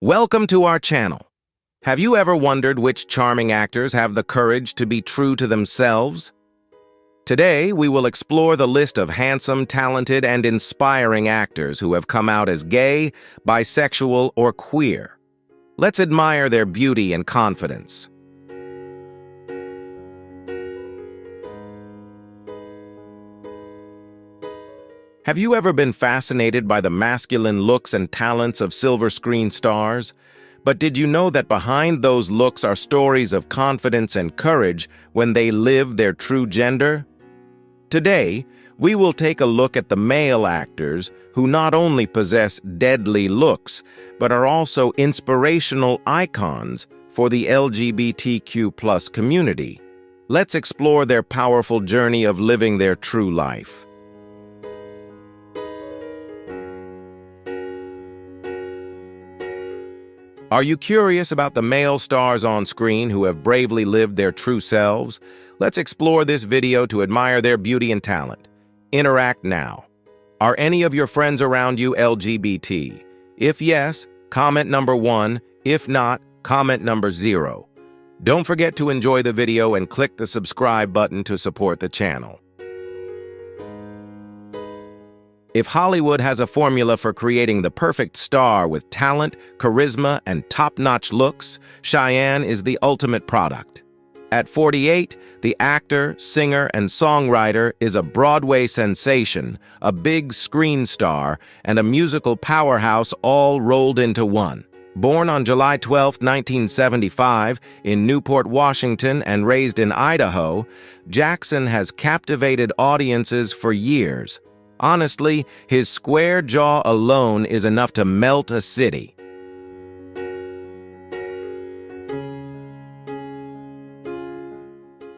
Welcome to our channel. Have you ever wondered which charming actors have the courage to be true to themselves? Today, we will explore the list of handsome, talented, and inspiring actors who have come out as gay, bisexual, or queer. Let's admire their beauty and confidence. Have you ever been fascinated by the masculine looks and talents of silver screen stars? But did you know that behind those looks are stories of confidence and courage when they live their true gender? Today, we will take a look at the male actors who not only possess deadly looks, but are also inspirational icons for the LGBTQ+ community. Let's explore their powerful journey of living their true life. Are you curious about the male stars on screen who have bravely lived their true selves? Let's explore this video to admire their beauty and talent. Interact now. Are any of your friends around you LGBT? If yes, comment number 1. If not, comment number 0. Don't forget to enjoy the video and click the subscribe button to support the channel. If Hollywood has a formula for creating the perfect star with talent, charisma, and top-notch looks, Cheyenne is the ultimate product. At 48, the actor, singer, and songwriter is a Broadway sensation, a big screen star, and a musical powerhouse all rolled into one. Born on July 12, 1975, in Newport, Washington, and raised in Idaho, Jackson has captivated audiences for years. Honestly, his square jaw alone is enough to melt a city.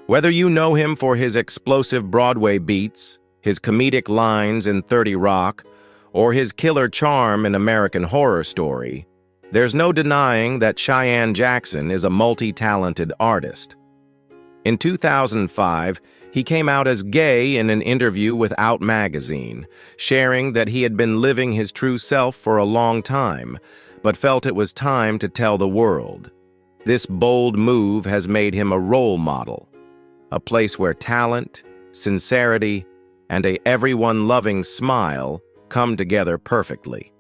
Whether you know him for his explosive Broadway beats, his comedic lines in 30 Rock, or his killer charm in American Horror Story, there's no denying that Cheyenne Jackson is a multi-talented artist. In 2005, he came out as gay in an interview with Out magazine, sharing that he had been living his true self for a long time, but felt it was time to tell the world. This bold move has made him a role model, a place where talent, sincerity, and a everyone-loving smile come together perfectly.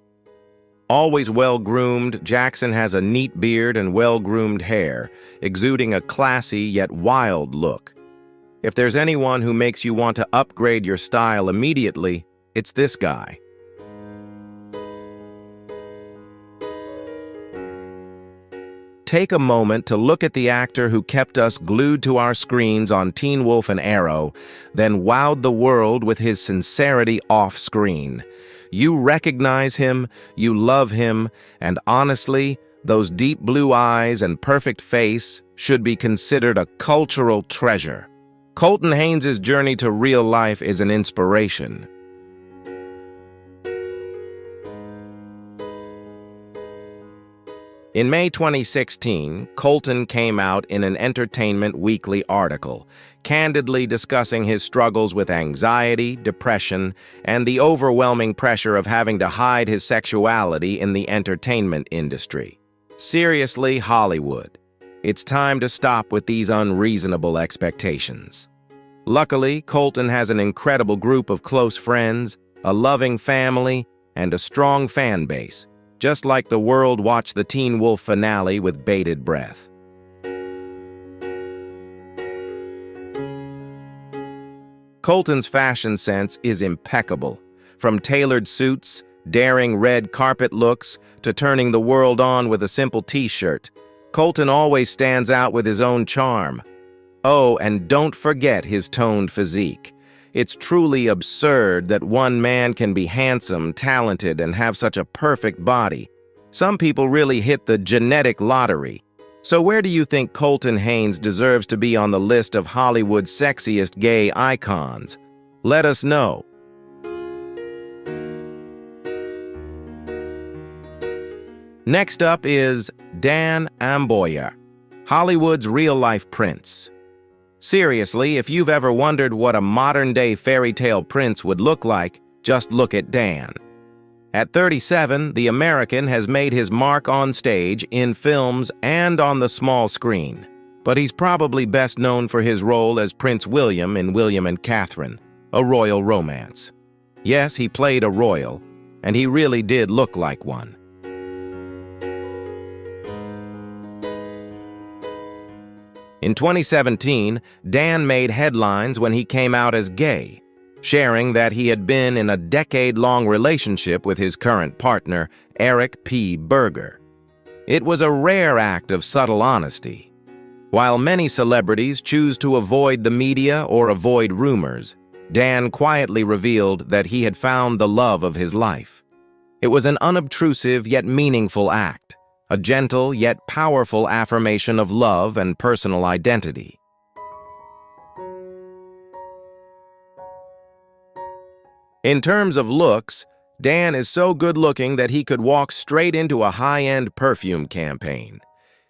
Always well-groomed, Jackson has a neat beard and well-groomed hair, exuding a classy yet wild look. If there's anyone who makes you want to upgrade your style immediately, it's this guy. Take a moment to look at the actor who kept us glued to our screens on Teen Wolf and Arrow, then wowed the world with his sincerity off-screen. You recognize him, you love him, and honestly, those deep blue eyes and perfect face should be considered a cultural treasure. Colton Haynes' journey to real life is an inspiration. In May 2016, Colton came out in an Entertainment Weekly article, candidly discussing his struggles with anxiety, depression, and the overwhelming pressure of having to hide his sexuality in the entertainment industry. Seriously, Hollywood. It's time to stop with these unreasonable expectations. Luckily, Colton has an incredible group of close friends, a loving family, and a strong fan base, just like the world watched the Teen Wolf finale with bated breath. Colton's fashion sense is impeccable, from tailored suits, daring red carpet looks, to turning the world on with a simple t-shirt. Colton always stands out with his own charm. Oh, and don't forget his toned physique. It's truly absurd that one man can be handsome, talented, and have such a perfect body. Some people really hit the genetic lottery. So where do you think Colton Haynes deserves to be on the list of Hollywood's sexiest gay icons? Let us know. Next up is Dan Amboyer, Hollywood's real-life prince. Seriously, if you've ever wondered what a modern-day fairy tale prince would look like, just look at Dan. At 37, the American has made his mark on stage, in films, and on the small screen. But he's probably best known for his role as Prince William in William and Catherine, a royal romance. Yes, he played a royal, and he really did look like one. In 2017, Dan made headlines when he came out as gay, sharing that he had been in a decade-long relationship with his current partner, Eric P. Berger. It was a rare act of subtle honesty. While many celebrities choose to avoid the media or avoid rumors, Dan quietly revealed that he had found the love of his life. It was an unobtrusive yet meaningful act, a gentle yet powerful affirmation of love and personal identity. In terms of looks, Dan is so good-looking that he could walk straight into a high-end perfume campaign.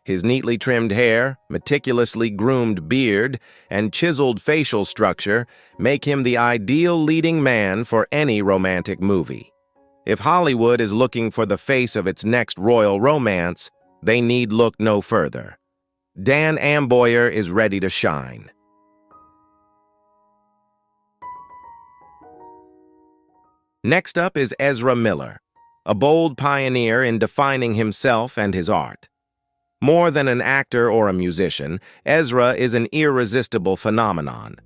His neatly trimmed hair, meticulously groomed beard, and chiseled facial structure make him the ideal leading man for any romantic movie. If Hollywood is looking for the face of its next royal romance, they need look no further. Dan Amboyer is ready to shine. Next up is Ezra Miller, a bold pioneer in defining himself and his art. More than an actor or a musician, Ezra is an irresistible phenomenon.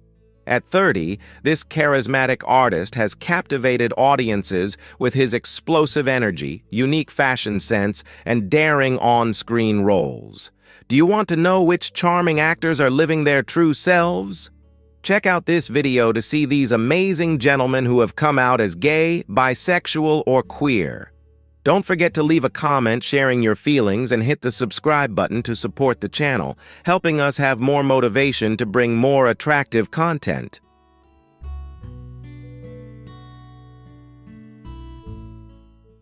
At 30, this charismatic artist has captivated audiences with his explosive energy, unique fashion sense, and daring on-screen roles. Do you want to know which charming actors are living their true selves? Check out this video to see these amazing gentlemen who have come out as gay, bisexual, or queer. Don't forget to leave a comment sharing your feelings and hit the subscribe button to support the channel, helping us have more motivation to bring more attractive content.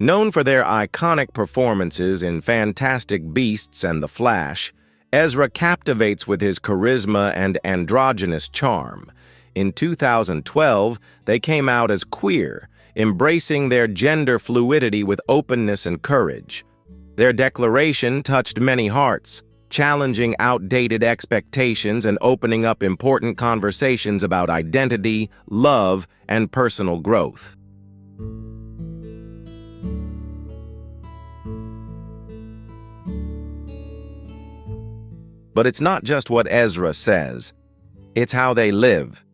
Known for their iconic performances in Fantastic Beasts and The Flash, Ezra captivates with his charisma and androgynous charm. In 2012, they came out as queer, embracing their gender fluidity with openness and courage. Their declaration touched many hearts, challenging outdated expectations and opening up important conversations about identity, love, and personal growth. But it's not just what Ezra says, it's how they live.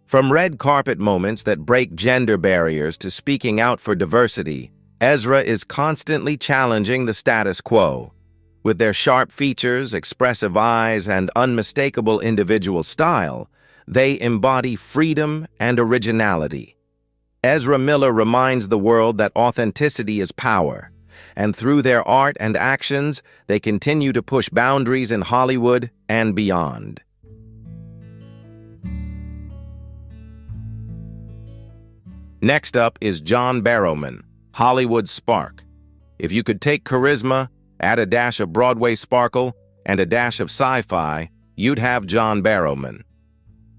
From red carpet moments that break gender barriers to speaking out for diversity, Ezra is constantly challenging the status quo. With their sharp features, expressive eyes, and unmistakable individual style, they embody freedom and originality. Ezra Miller reminds the world that authenticity is power, and through their art and actions, they continue to push boundaries in Hollywood and beyond. Next up is John Barrowman, Hollywood spark. If you could take charisma, add a dash of Broadway sparkle, and a dash of sci-fi, you'd have John Barrowman.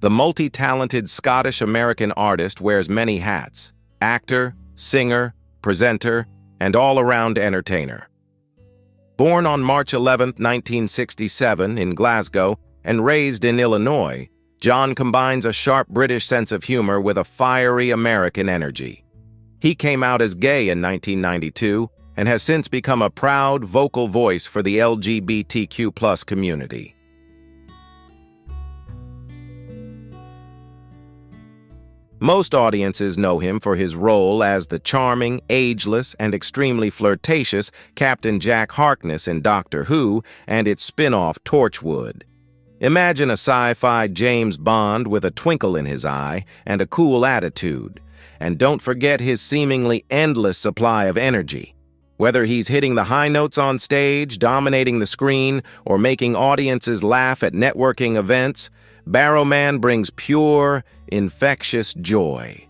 The multi-talented Scottish-American artist wears many hats: actor, singer, presenter, and all-around entertainer. Born on March 11, 1967, in Glasgow, and raised in Illinois, John combines a sharp British sense of humor with a fiery American energy. He came out as gay in 1992 and has since become a proud, vocal voice for the LGBTQ+ community. Most audiences know him for his role as the charming, ageless, and extremely flirtatious Captain Jack Harkness in Doctor Who and its spin-off Torchwood. Imagine a sci-fi James Bond with a twinkle in his eye and a cool attitude. And don't forget his seemingly endless supply of energy. Whether he's hitting the high notes on stage, dominating the screen, or making audiences laugh at networking events, Barrowman brings pure, infectious joy.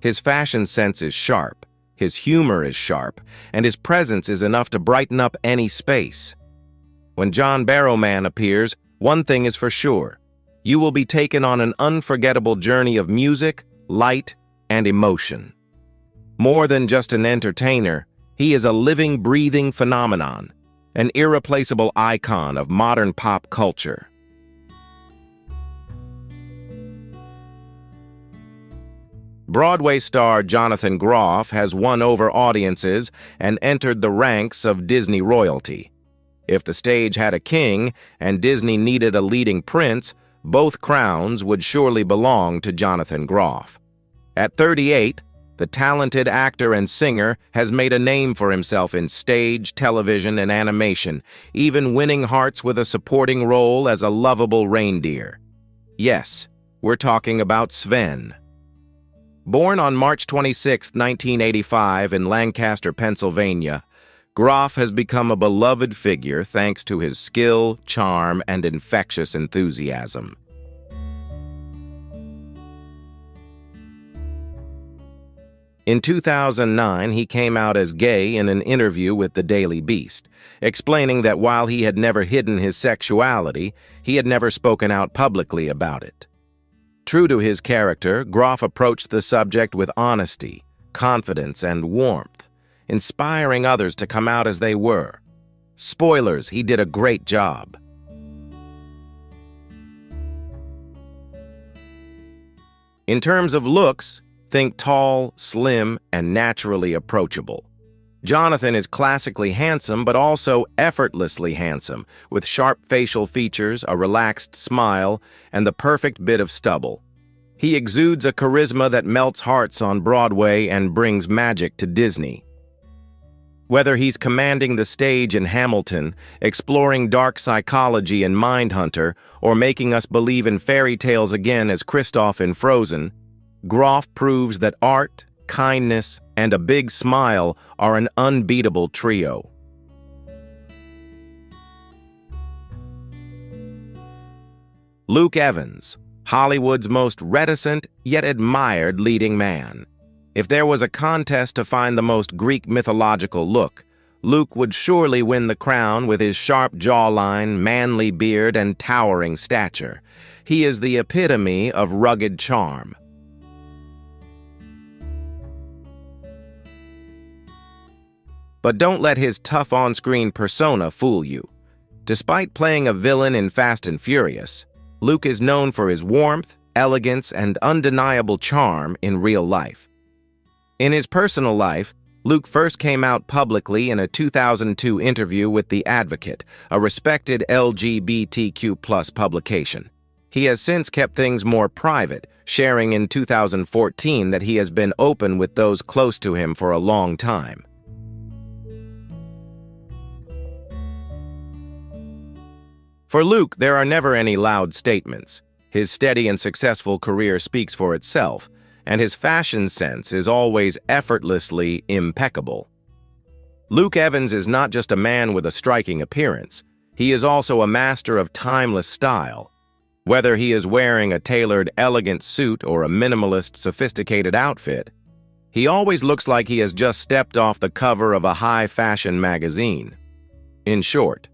His fashion sense is sharp, his humor is sharp, and his presence is enough to brighten up any space. When John Barrowman appears, one thing is for sure: You will be taken on an unforgettable journey of music, light, and emotion. More than just an entertainer, he is a living, breathing phenomenon, an irreplaceable icon of modern pop culture. Broadway star Jonathan Groff has won over audiences and entered the ranks of Disney royalty. If the stage had a king and Disney needed a leading prince, both crowns would surely belong to Jonathan Groff. At 38, the talented actor and singer has made a name for himself in stage, television, and animation, even winning hearts with a supporting role as a lovable reindeer. Yes, we're talking about Sven. Born on March 26, 1985 in Lancaster, Pennsylvania, Groff has become a beloved figure thanks to his skill, charm, and infectious enthusiasm. In 2009, he came out as gay in an interview with the Daily Beast, explaining that while he had never hidden his sexuality, he had never spoken out publicly about it. True to his character, Groff approached the subject with honesty, confidence, and warmth, inspiring others to come out as they were. Spoilers, he did a great job. In terms of looks, think tall, slim, and naturally approachable. Jonathan is classically handsome, but also effortlessly handsome, with sharp facial features, a relaxed smile, and the perfect bit of stubble. He exudes a charisma that melts hearts on Broadway and brings magic to Disney. Whether he's commanding the stage in Hamilton, exploring dark psychology in Mindhunter, or making us believe in fairy tales again as Kristoff in Frozen, Groff proves that art, kindness, and a big smile are an unbeatable trio. Luke Evans, Hollywood's most reticent yet admired leading man. If there was a contest to find the most Greek mythological look, Luke would surely win the crown with his sharp jawline, manly beard, and towering stature. He is the epitome of rugged charm. But don't let his tough on-screen persona fool you. Despite playing a villain in Fast and Furious, Luke is known for his warmth, elegance, and undeniable charm in real life. In his personal life, Luke first came out publicly in a 2002 interview with The Advocate, a respected LGBTQ+ publication. He has since kept things more private, sharing in 2014 that he has been open with those close to him for a long time. For Luke, there are never any loud statements. His steady and successful career speaks for itself, and his fashion sense is always effortlessly impeccable. Luke Evans is not just a man with a striking appearance, he is also a master of timeless style. Whether he is wearing a tailored, elegant suit or a minimalist, sophisticated outfit, he always looks like he has just stepped off the cover of a high-fashion magazine. In short,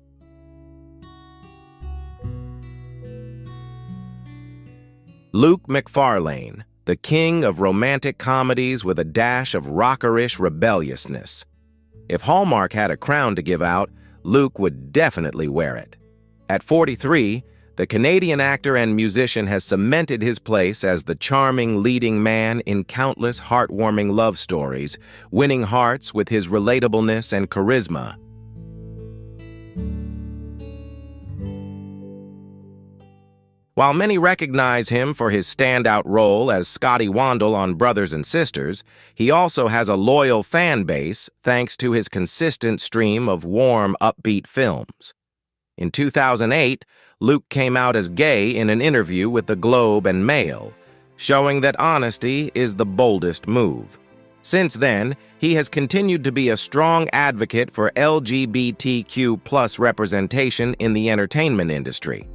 Luke Macfarlane, the king of romantic comedies with a dash of rockerish rebelliousness. If Hallmark had a crown to give out, Luke would definitely wear it. At 43, the Canadian actor and musician has cemented his place as the charming leading man in countless heartwarming love stories, winning hearts with his relatableness and charisma. While many recognize him for his standout role as Scotty Wandle on Brothers and Sisters, he also has a loyal fan base thanks to his consistent stream of warm, upbeat films. In 2008, Luke came out as gay in an interview with the Globe and Mail, showing that honesty is the boldest move. Since then, he has continued to be a strong advocate for LGBTQ+ representation in the entertainment industry.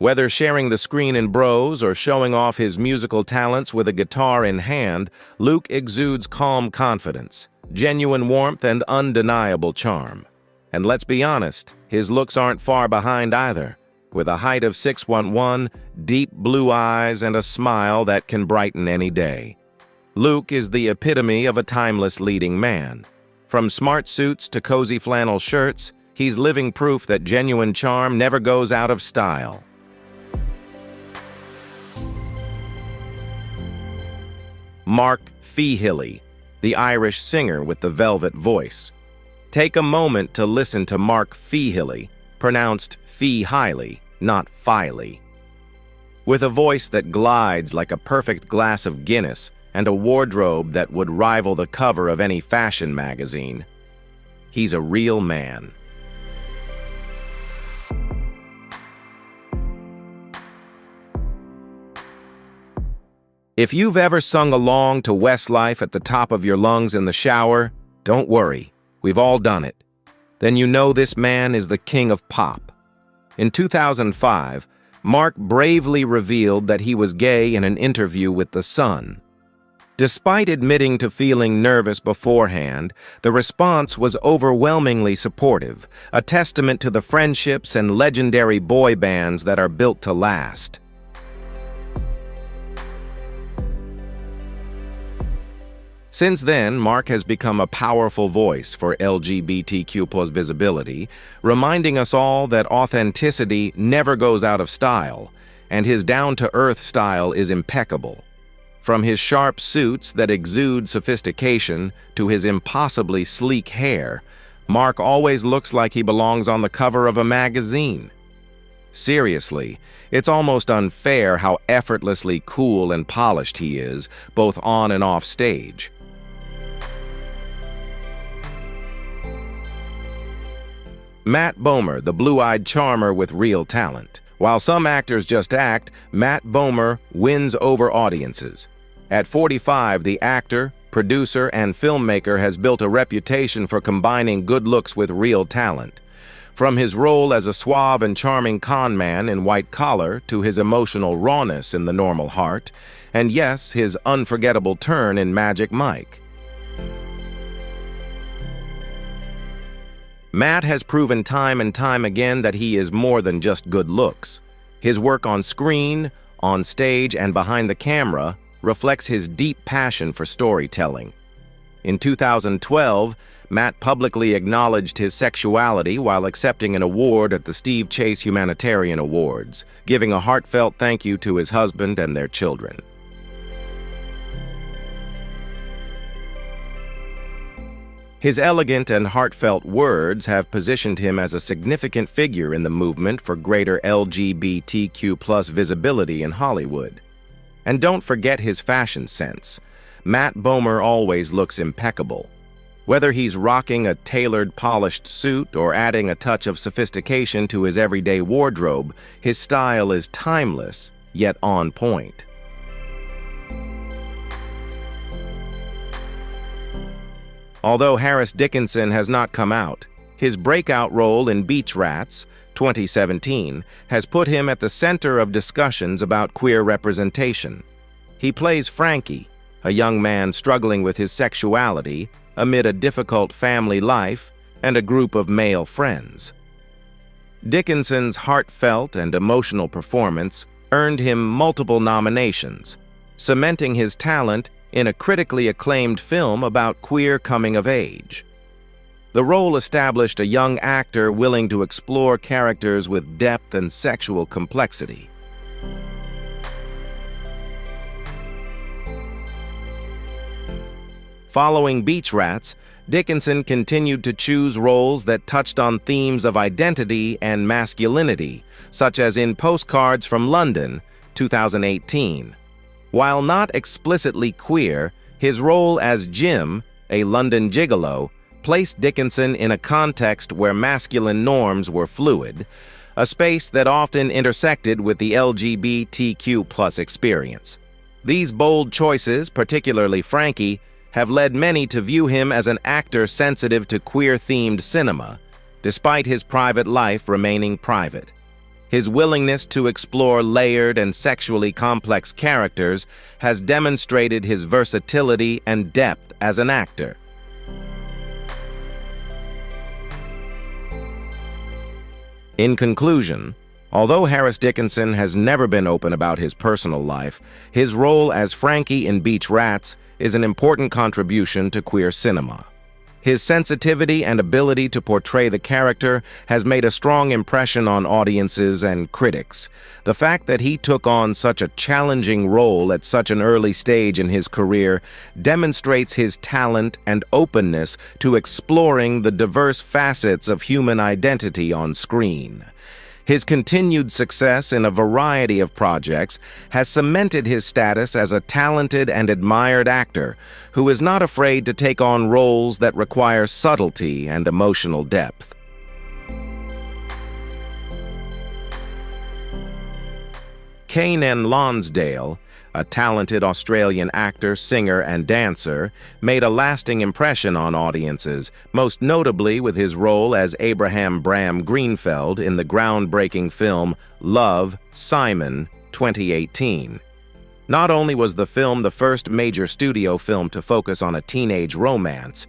Whether sharing the screen in Bros or showing off his musical talents with a guitar in hand, Luke exudes calm confidence, genuine warmth, and undeniable charm. And let's be honest, his looks aren't far behind either. With a height of 6'1", deep blue eyes, and a smile that can brighten any day. Luke is the epitome of a timeless leading man. From smart suits to cozy flannel shirts, he's living proof that genuine charm never goes out of style. Mark Feehily, the Irish singer with the velvet voice. Take a moment to listen to Mark Feehily, pronounced Fee-Hiley, not Filey. With a voice that glides like a perfect glass of Guinness and a wardrobe that would rival the cover of any fashion magazine, he's a real man. If you've ever sung along to Westlife at the top of your lungs in the shower, don't worry, we've all done it. Then you know this man is the king of pop. In 2005, Mark bravely revealed that he was gay in an interview with The Sun. Despite admitting to feeling nervous beforehand, the response was overwhelmingly supportive, a testament to the friendships and legendary boy bands that are built to last. Since then, Mark has become a powerful voice for LGBTQ+ visibility, reminding us all that authenticity never goes out of style, and his down-to-earth style is impeccable. From his sharp suits that exude sophistication to his impossibly sleek hair, Mark always looks like he belongs on the cover of a magazine. Seriously, it's almost unfair how effortlessly cool and polished he is, both on and off stage. Matt Bomer, the blue-eyed charmer with real talent. While some actors just act, Matt Bomer wins over audiences. At 45, the actor, producer, and filmmaker has built a reputation for combining good looks with real talent. From his role as a suave and charming con man in White Collar to his emotional rawness in The Normal Heart, and yes, his unforgettable turn in Magic Mike. Matt has proven time and time again that he is more than just good looks. His work on screen, on stage, and behind the camera reflects his deep passion for storytelling. In 2012, Matt publicly acknowledged his sexuality while accepting an award at the Steve Chase Humanitarian Awards, giving a heartfelt thank you to his husband and their children. His elegant and heartfelt words have positioned him as a significant figure in the movement for greater LGBTQ+ visibility in Hollywood. And don't forget his fashion sense. Matt Bomer always looks impeccable. Whether he's rocking a tailored, polished suit or adding a touch of sophistication to his everyday wardrobe, his style is timeless, yet on point. Although Harris Dickinson has not come out, his breakout role in Beach Rats, 2017, has put him at the center of discussions about queer representation. He plays Frankie, a young man struggling with his sexuality amid a difficult family life and a group of male friends. Dickinson's heartfelt and emotional performance earned him multiple nominations, cementing his talent in a critically acclaimed film about queer coming-of-age. The role established a young actor willing to explore characters with depth and sexual complexity. Following Beach Rats, Dickinson continued to choose roles that touched on themes of identity and masculinity, such as in Postcards from London, 2018. While not explicitly queer, his role as Jim, a London gigolo, placed Dickinson in a context where masculine norms were fluid, a space that often intersected with the LGBTQ+ experience. These bold choices, particularly Frankie, have led many to view him as an actor sensitive to queer-themed cinema, despite his private life remaining private. His willingness to explore layered and sexually complex characters has demonstrated his versatility and depth as an actor. In conclusion, although Harris Dickinson has never been open about his personal life, his role as Frankie in Beach Rats is an important contribution to queer cinema. His sensitivity and ability to portray the character has made a strong impression on audiences and critics. The fact that he took on such a challenging role at such an early stage in his career demonstrates his talent and openness to exploring the diverse facets of human identity on screen. His continued success in a variety of projects has cemented his status as a talented and admired actor who is not afraid to take on roles that require subtlety and emotional depth. Kaynan Lonsdale, a talented Australian actor, singer, and dancer, made a lasting impression on audiences, most notably with his role as Abraham Bram Greenfeld in the groundbreaking film Love, Simon, 2018. Not only was the film the first major studio film to focus on a teenage romance,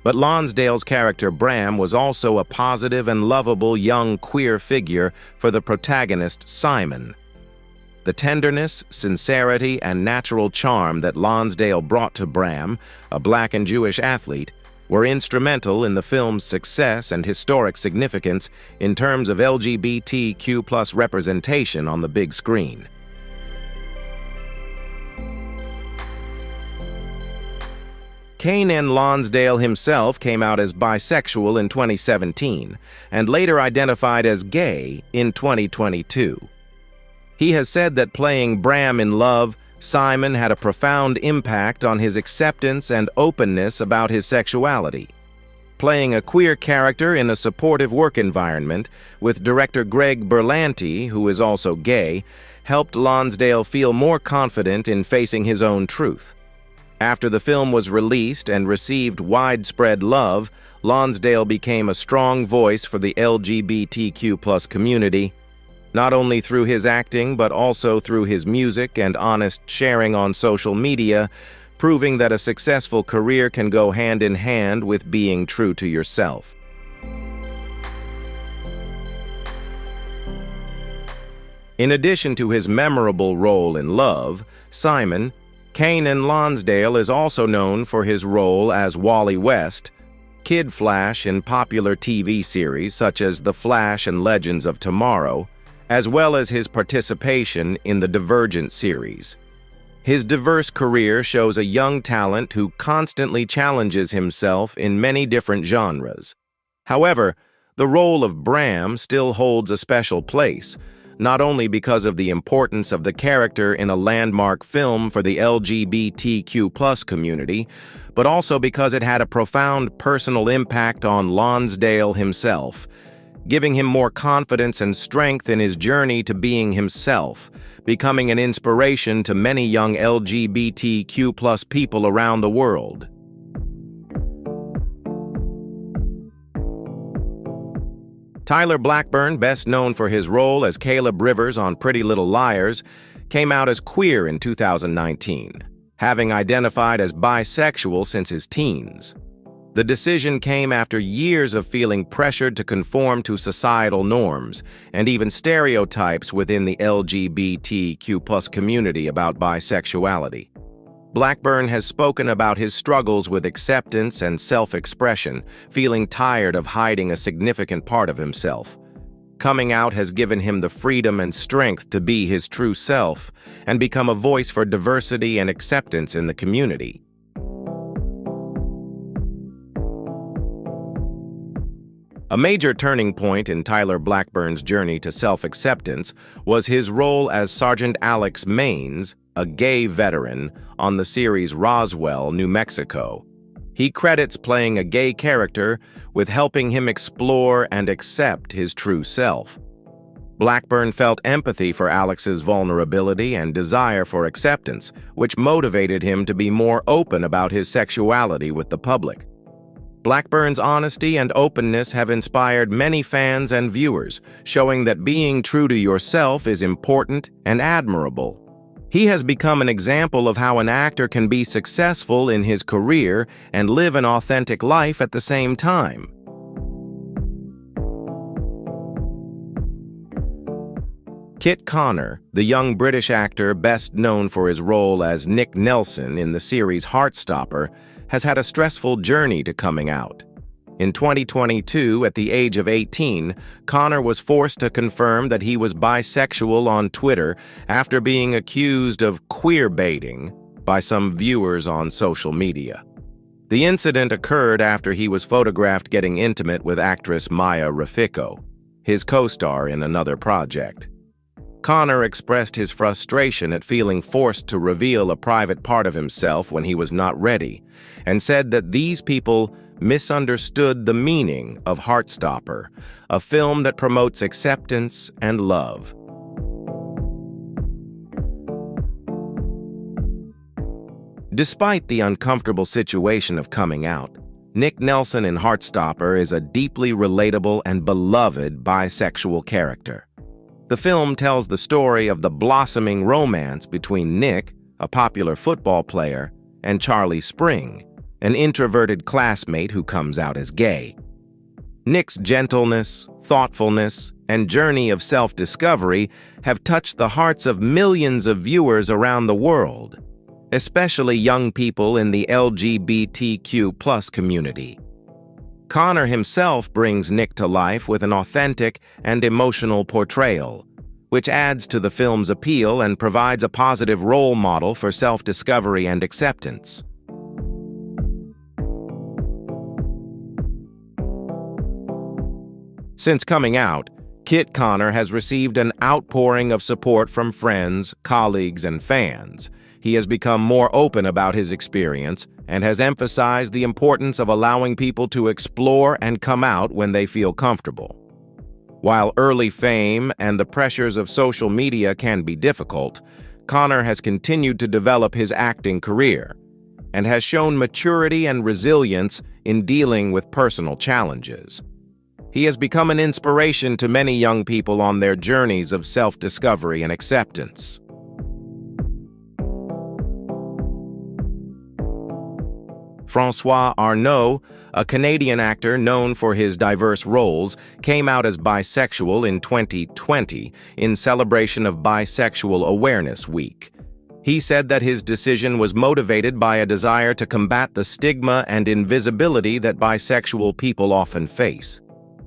but Lonsdale's character Bram was also a positive and lovable young queer figure for the protagonist Simon. The tenderness, sincerity, and natural charm that Lonsdale brought to Bram, a Black and Jewish athlete, were instrumental in the film's success and historic significance in terms of LGBTQ+ representation on the big screen. Kaynan Lonsdale himself came out as bisexual in 2017 and later identified as gay in 2022. He has said that playing Bram in Love, Simon had a profound impact on his acceptance and openness about his sexuality. Playing a queer character in a supportive work environment with director Greg Berlanti, who is also gay, helped Lonsdale feel more confident in facing his own truth. After the film was released and received widespread love, Lonsdale became a strong voice for the LGBTQ+ community, not only through his acting but also through his music and honest sharing on social media, proving that a successful career can go hand in hand with being true to yourself. In addition to his memorable role in Love, Simon, Kaynan Lonsdale is also known for his role as Wally West, Kid Flash in popular TV series such as The Flash and Legends of Tomorrow, as well as his participation in the Divergent series. His diverse career shows a young talent who constantly challenges himself in many different genres. However, the role of Bram still holds a special place, not only because of the importance of the character in a landmark film for the LGBTQ+ community, but also because it had a profound personal impact on Lonsdale himself, giving him more confidence and strength in his journey to being himself, becoming an inspiration to many young LGBTQ+ people around the world. Tyler Blackburn, best known for his role as Caleb Rivers on Pretty Little Liars, came out as queer in 2019, having identified as bisexual since his teens. The decision came after years of feeling pressured to conform to societal norms and even stereotypes within the LGBTQ+ community about bisexuality. Blackburn has spoken about his struggles with acceptance and self-expression, feeling tired of hiding a significant part of himself. Coming out has given him the freedom and strength to be his true self and become a voice for diversity and acceptance in the community. A major turning point in Tyler Blackburn's journey to self-acceptance was his role as Sergeant Alex Maines, a gay veteran, on the series Roswell, New Mexico. He credits playing a gay character with helping him explore and accept his true self. Blackburn felt empathy for Alex's vulnerability and desire for acceptance, which motivated him to be more open about his sexuality with the public. Blackburn's honesty and openness have inspired many fans and viewers, showing that being true to yourself is important and admirable. He has become an example of how an actor can be successful in his career and live an authentic life at the same time. Kit Connor, the young British actor best known for his role as Nick Nelson in the series Heartstopper, has had a stressful journey to coming out. In 2022, at the age of 18, Connor was forced to confirm that he was bisexual on Twitter after being accused of queer-baiting by some viewers on social media. The incident occurred after he was photographed getting intimate with actress Maya Rafiko, his co-star in another project. Connor expressed his frustration at feeling forced to reveal a private part of himself when he was not ready, and said that these people misunderstood the meaning of Heartstopper, a film that promotes acceptance and love. Despite the uncomfortable situation of coming out, Nick Nelson in Heartstopper is a deeply relatable and beloved bisexual character. The film tells the story of the blossoming romance between Nick, a popular football player, and Charlie Spring, an introverted classmate who comes out as gay. Nick's gentleness, thoughtfulness, and journey of self-discovery have touched the hearts of millions of viewers around the world, especially young people in the LGBTQ+ community. Connor himself brings Nick to life with an authentic and emotional portrayal, which adds to the film's appeal and provides a positive role model for self-discovery and acceptance. Since coming out, Kit Connor has received an outpouring of support from friends, colleagues, and fans. He has become more open about his experience and has emphasized the importance of allowing people to explore and come out when they feel comfortable. While early fame and the pressures of social media can be difficult, Connor has continued to develop his acting career and has shown maturity and resilience in dealing with personal challenges. He has become an inspiration to many young people on their journeys of self-discovery and acceptance. François Arnault, a Canadian actor known for his diverse roles, came out as bisexual in 2020 in celebration of Bisexual Awareness Week. He said that his decision was motivated by a desire to combat the stigma and invisibility that bisexual people often face.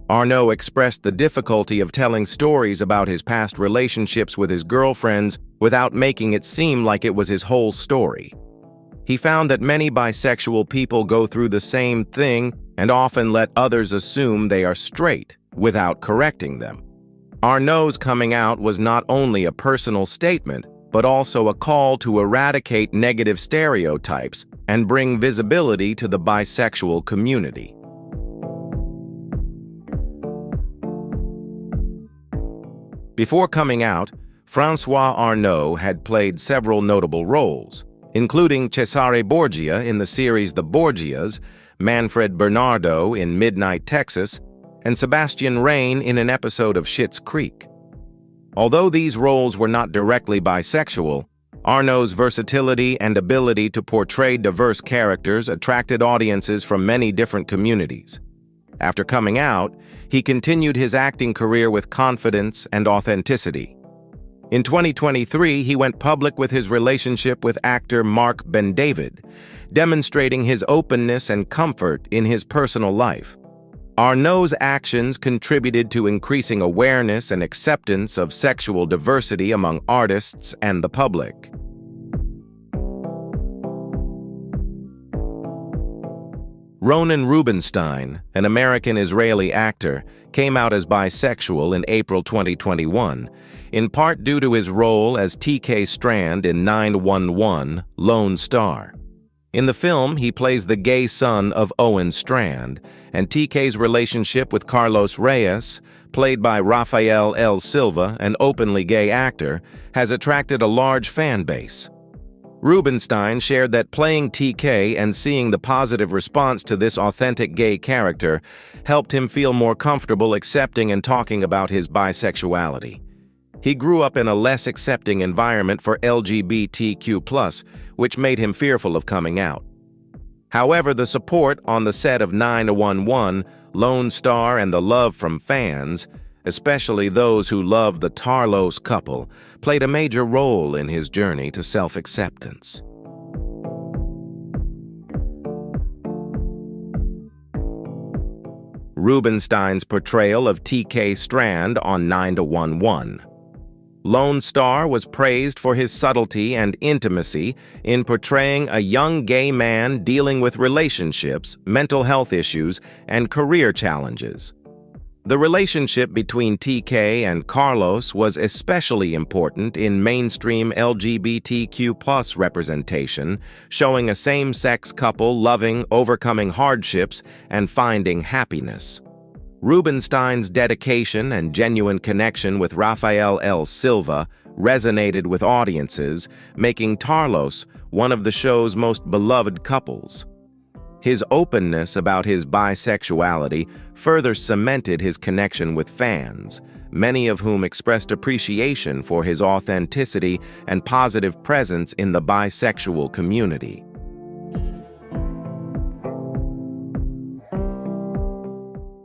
Arnault expressed the difficulty of telling stories about his past relationships with his girlfriends without making it seem like it was his whole story. He found that many bisexual people go through the same thing and often let others assume they are straight without correcting them. Arnault's coming out was not only a personal statement, but also a call to eradicate negative stereotypes and bring visibility to the bisexual community. Before coming out, François Arnault had played several notable roles, including Cesare Borgia in the series The Borgias, Manfred Bernardo in Midnight Texas, and Sebastian Rain in an episode of Schitt's Creek. Although these roles were not directly bisexual, Arnault's versatility and ability to portray diverse characters attracted audiences from many different communities. After coming out, he continued his acting career with confidence and authenticity. In 2023, he went public with his relationship with actor Mark Ben-David, demonstrating his openness and comfort in his personal life. Arnault's actions contributed to increasing awareness and acceptance of sexual diversity among artists and the public. Ronen Rubinstein, an American-Israeli actor, came out as bisexual in April 2021, in part due to his role as TK Strand in 911: Lone Star. In the film, he plays the gay son of Owen Strand, and TK's relationship with Carlos Reyes, played by Rafael L. Silva, an openly gay actor, has attracted a large fan base. Rubinstein shared that playing TK and seeing the positive response to this authentic gay character helped him feel more comfortable accepting and talking about his bisexuality. He grew up in a less accepting environment for LGBTQ+, which made him fearful of coming out. However, the support on the set of 911, Lone Star, and the love from fans, especially those who loved the Tarlos couple, played a major role in his journey to self-acceptance. Rubinstein's portrayal of T.K. Strand on 9-1-1. Lone Star was praised for his subtlety and intimacy in portraying a young gay man dealing with relationships, mental health issues, and career challenges. The relationship between TK and Carlos was especially important in mainstream LGBTQ+ representation, showing a same-sex couple loving, overcoming hardships, and finding happiness. Rubinstein's dedication and genuine connection with Rafael L. Silva resonated with audiences, making Tarlos one of the show's most beloved couples. His openness about his bisexuality further cemented his connection with fans, many of whom expressed appreciation for his authenticity and positive presence in the bisexual community.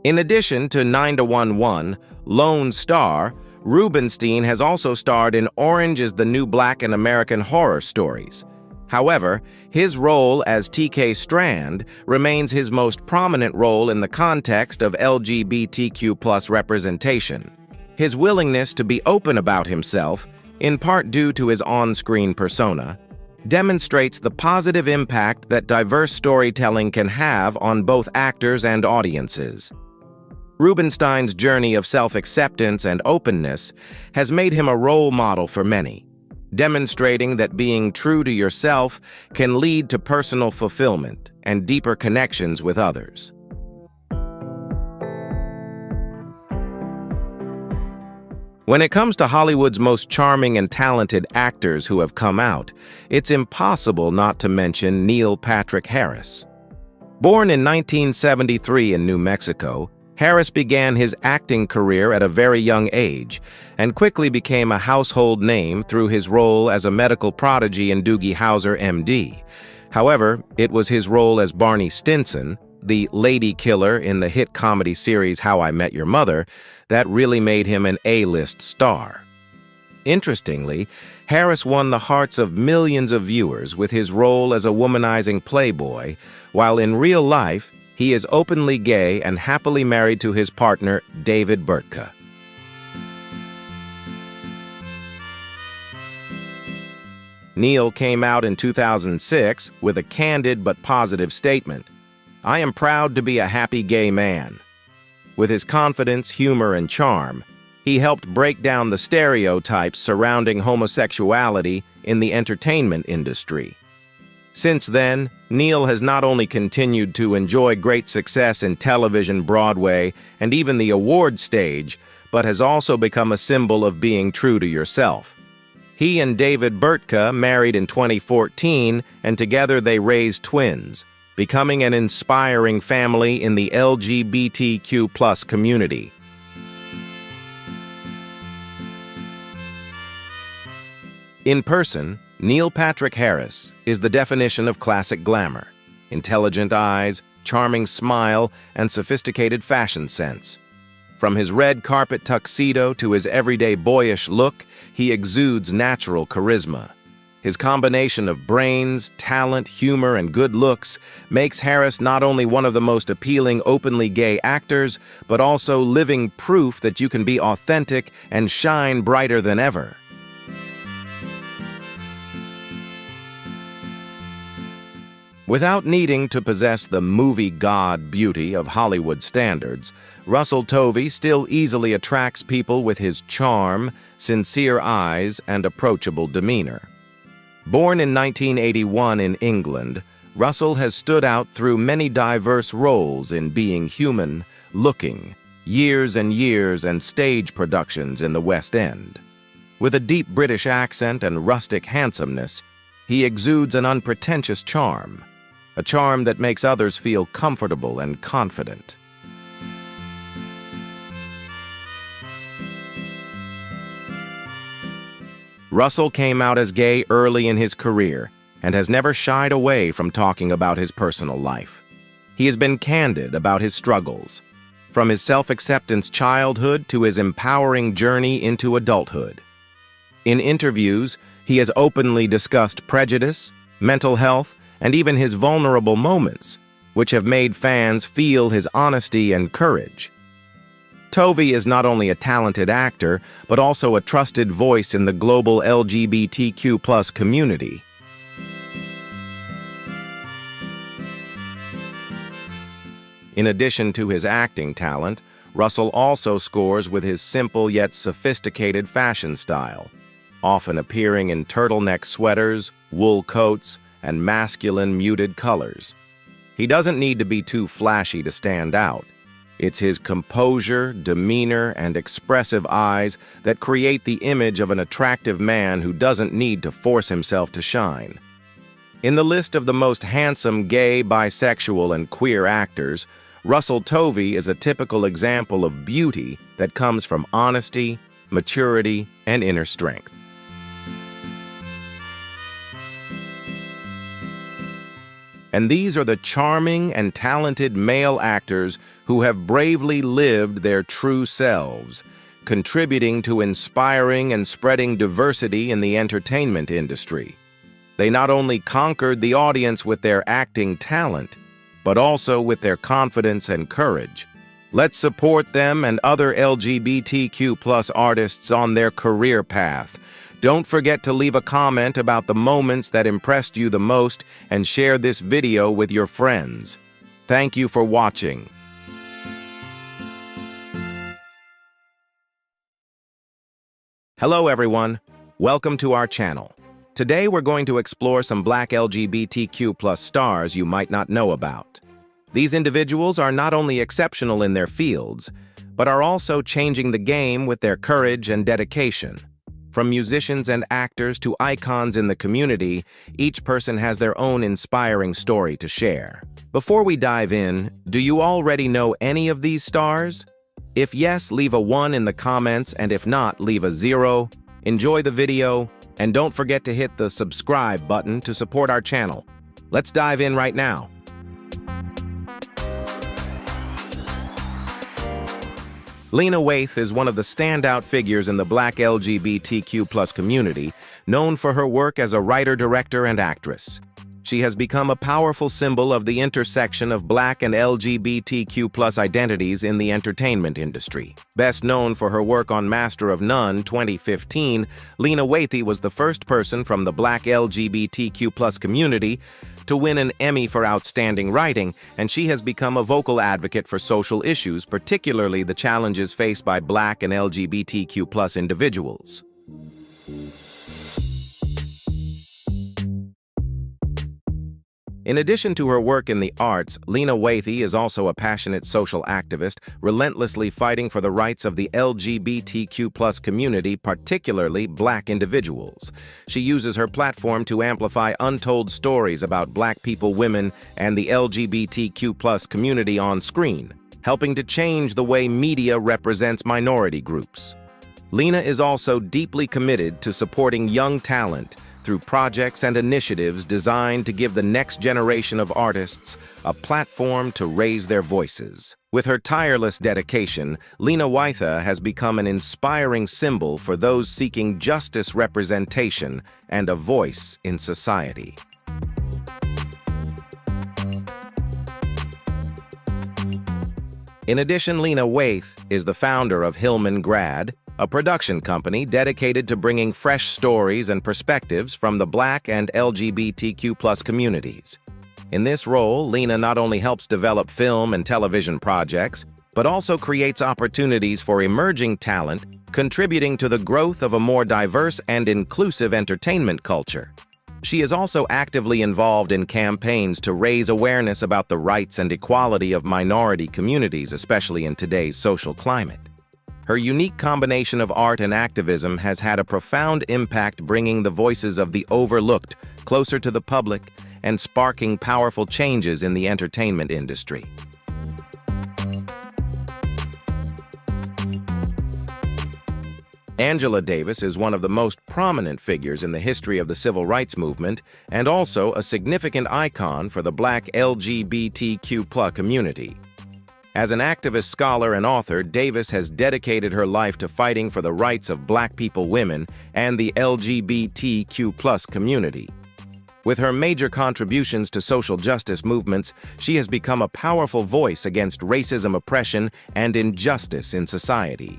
In addition to 9-1-1, Lone Star, Rubinstein has also starred in Orange is the New Black and American Horror Stories. However, his role as T.K. Strand remains his most prominent role in the context of LGBTQ+ representation. His willingness to be open about himself, in part due to his on-screen persona, demonstrates the positive impact that diverse storytelling can have on both actors and audiences. Rubinstein's journey of self-acceptance and openness has made him a role model for many, demonstrating that being true to yourself can lead to personal fulfillment and deeper connections with others. When it comes to Hollywood's most charming and talented actors who have come out, it's impossible not to mention Neil Patrick Harris. Born in 1973 in New Mexico, Harris began his acting career at a very young age and quickly became a household name through his role as a medical prodigy in Doogie Howser, MD. However, it was his role as Barney Stinson, the lady killer in the hit comedy series How I Met Your Mother, that really made him an A-list star. Interestingly, Harris won the hearts of millions of viewers with his role as a womanizing playboy, while in real life, he is openly gay and happily married to his partner, David Burtka. Neil came out in 2006 with a candid but positive statement. "I am proud to be a happy gay man." With his confidence, humor, and charm, he helped break down the stereotypes surrounding homosexuality in the entertainment industry. Since then, Neil has not only continued to enjoy great success in television, Broadway, and even the award stage, but has also become a symbol of being true to yourself. He and David Burtka married in 2014, and together they raised twins, becoming an inspiring family in the LGBTQ+ community. In person, Neil Patrick Harris is the definition of classic glamour: intelligent eyes, charming smile, and sophisticated fashion sense. From his red carpet tuxedo to his everyday boyish look, he exudes natural charisma. His combination of brains, talent, humor, and good looks makes Harris not only one of the most appealing openly gay actors, but also living proof that you can be authentic and shine brighter than ever. Without needing to possess the movie god beauty of Hollywood standards, Russell Tovey still easily attracts people with his charm, sincere eyes, and approachable demeanor. Born in 1981 in England, Russell has stood out through many diverse roles in Being Human, Looking, Years and Years, and stage productions in the West End. With a deep British accent and rustic handsomeness, he exudes an unpretentious charm, a charm that makes others feel comfortable and confident. Russell came out as gay early in his career and has never shied away from talking about his personal life. He has been candid about his struggles. from his self-acceptance childhood to his empowering journey into adulthood. In interviews, he has openly discussed prejudice, mental health, and even his vulnerable moments, which have made fans feel his honesty and courage. Tovey is not only a talented actor, but also a trusted voice in the global LGBTQ+ community. In addition to his acting talent, Russell also scores with his simple yet sophisticated fashion style, often appearing in turtleneck sweaters, wool coats, and masculine muted colors. He doesn't need to be too flashy to stand out. It's his composure, demeanor, and expressive eyes that create the image of an attractive man who doesn't need to force himself to shine. In the list of the most handsome gay, bisexual, and queer actors, Russell Tovey is a typical example of beauty that comes from honesty, maturity, and inner strength. And these are the charming and talented male actors who have bravely lived their true selves, contributing to inspiring and spreading diversity in the entertainment industry. They not only conquered the audience with their acting talent, but also with their confidence and courage. Let's support them and other LGBTQ+ artists on their career path. Don't forget to leave a comment about the moments that impressed you the most and share this video with your friends. Thank you for watching. Hello everyone, welcome to our channel. Today we're going to explore some Black LGBTQ+ stars you might not know about. These individuals are not only exceptional in their fields, but are also changing the game with their courage and dedication. From musicians and actors to icons in the community, each person has their own inspiring story to share. Before we dive in, do you already know any of these stars? If yes, leave a 1 in the comments, and if not, leave a 0. Enjoy the video, and don't forget to hit the subscribe button to support our channel. Let's dive in right now. Lena Waithe is one of the standout figures in the Black LGBTQ+ community, known for her work as a writer, director, and actress. She has become a powerful symbol of the intersection of Black and LGBTQ+ identities in the entertainment industry. Best known for her work on Master of None 2015, Lena Waithe was the first person from the Black LGBTQ+ community to win an Emmy for Outstanding Writing, and she has become a vocal advocate for social issues, particularly the challenges faced by Black and LGBTQ+ individuals. In addition to her work in the arts, Lena Waithe is also a passionate social activist, relentlessly fighting for the rights of the LGBTQ+ community, particularly Black individuals. She uses her platform to amplify untold stories about Black people, women, and the LGBTQ+ community on screen, helping to change the way media represents minority groups. Lena is also deeply committed to supporting young talent through projects and initiatives designed to give the next generation of artists a platform to raise their voices. With her tireless dedication, Lena Waithe has become an inspiring symbol for those seeking justice, representation, and a voice in society. In addition, Lena Waithe is the founder of Hillman Grad, a production company dedicated to bringing fresh stories and perspectives from the Black and LGBTQ+ communities. In this role, Lena not only helps develop film and television projects, but also creates opportunities for emerging talent, contributing to the growth of a more diverse and inclusive entertainment culture. She is also actively involved in campaigns to raise awareness about the rights and equality of minority communities, especially in today's social climate. Her unique combination of art and activism has had a profound impact, bringing the voices of the overlooked closer to the public and sparking powerful changes in the entertainment industry. Angela Davis is one of the most prominent figures in the history of the civil rights movement and also a significant icon for the Black LGBTQ+ community. As an activist scholar and author, Davis has dedicated her life to fighting for the rights of Black people, women, and the LGBTQ+ community. With her major contributions to social justice movements, she has become a powerful voice against racism, oppression, and injustice in society.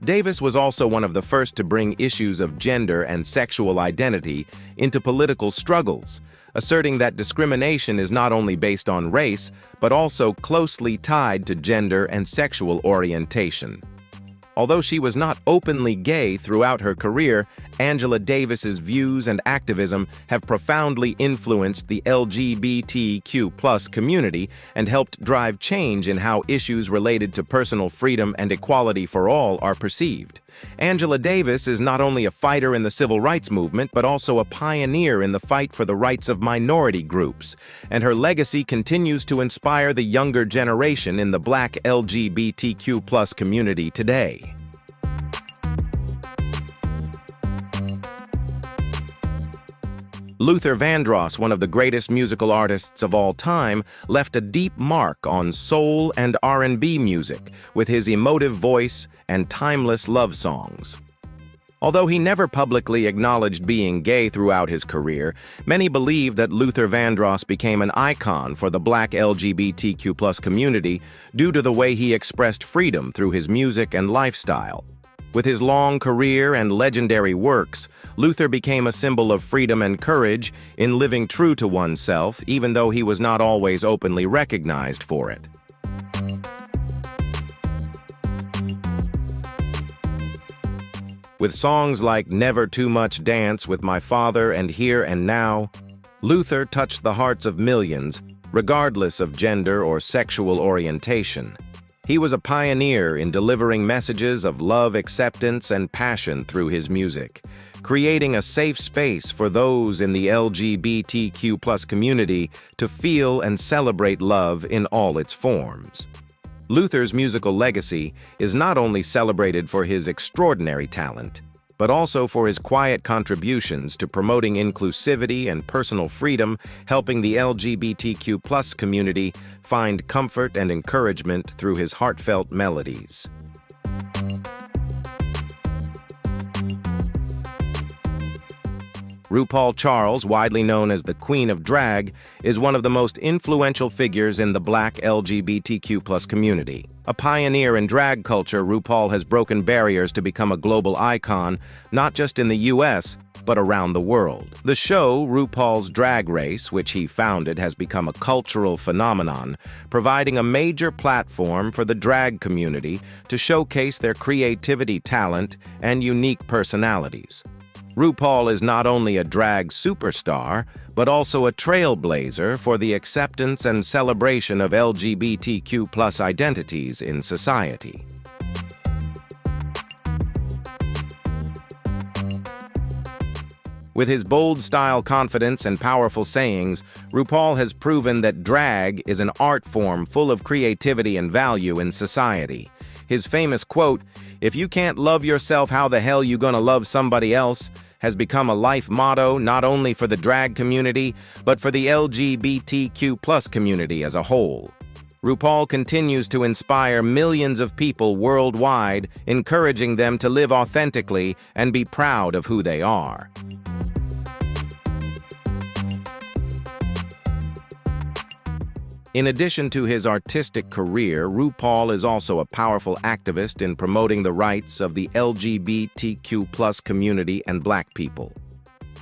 Davis was also one of the first to bring issues of gender and sexual identity into political struggles, asserting that discrimination is not only based on race, but also closely tied to gender and sexual orientation. Although she was not openly gay throughout her career, Angela Davis's views and activism have profoundly influenced the LGBTQ+ community and helped drive change in how issues related to personal freedom and equality for all are perceived. Angela Davis is not only a fighter in the civil rights movement, but also a pioneer in the fight for the rights of minority groups, and her legacy continues to inspire the younger generation in the Black LGBTQ+ community today. Luther Vandross, one of the greatest musical artists of all time, left a deep mark on soul and R&B music with his emotive voice and timeless love songs. Although he never publicly acknowledged being gay throughout his career, many believe that Luther Vandross became an icon for the Black LGBTQ+ community due to the way he expressed freedom through his music and lifestyle. With his long career and legendary works, Luther became a symbol of freedom and courage in living true to oneself, even though he was not always openly recognized for it. With songs like Never Too Much Dance with My Father and Here and Now, Luther touched the hearts of millions, regardless of gender or sexual orientation. He was a pioneer in delivering messages of love, acceptance, and passion through his music, creating a safe space for those in the LGBTQ+ community to feel and celebrate love in all its forms. Luther's musical legacy is not only celebrated for his extraordinary talent, but also for his quiet contributions to promoting inclusivity and personal freedom, helping the LGBTQ+ community find comfort and encouragement through his heartfelt melodies. RuPaul Charles, widely known as the Queen of Drag, is one of the most influential figures in the Black LGBTQ+ community. A pioneer in drag culture, RuPaul has broken barriers to become a global icon, not just in the US, but around the world. The show, RuPaul's Drag Race, which he founded, has become a cultural phenomenon, providing a major platform for the drag community to showcase their creativity, talent, and unique personalities. RuPaul is not only a drag superstar, but also a trailblazer for the acceptance and celebration of LGBTQ+ identities in society. With his bold style, confidence, and powerful sayings, RuPaul has proven that drag is an art form full of creativity and value in society. His famous quote, "If you can't love yourself, how the hell you gonna love somebody else?" has become a life motto not only for the drag community, but for the LGBTQ+ community as a whole. RuPaul continues to inspire millions of people worldwide, encouraging them to live authentically and be proud of who they are. In addition to his artistic career, RuPaul is also a powerful activist in promoting the rights of the LGBTQ+ community and Black people.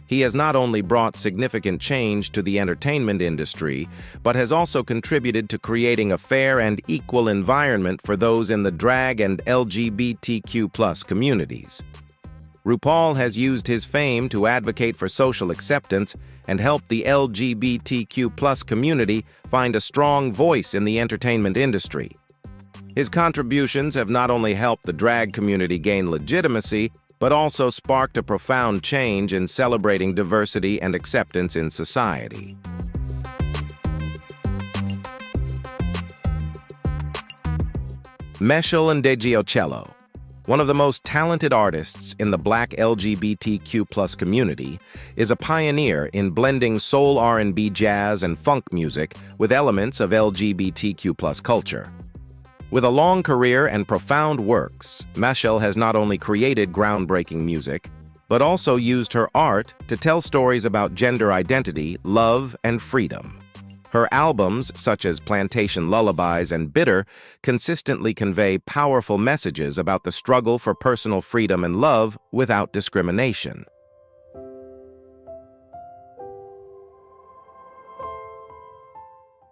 He has not only brought significant change to the entertainment industry, but has also contributed to creating a fair and equal environment for those in the drag and LGBTQ+ communities. RuPaul has used his fame to advocate for social acceptance and help the LGBTQ+ community find a strong voice in the entertainment industry. His contributions have not only helped the drag community gain legitimacy, but also sparked a profound change in celebrating diversity and acceptance in society. Meshel Ndegeocello. One of the most talented artists in the Black LGBTQ+ community, is a pioneer in blending soul R&B, jazz, and funk music with elements of LGBTQ+ culture. With a long career and profound works, Meshell has not only created groundbreaking music, but also used her art to tell stories about gender identity, love, and freedom. Her albums, such as Plantation Lullabies and Bitter, consistently convey powerful messages about the struggle for personal freedom and love without discrimination.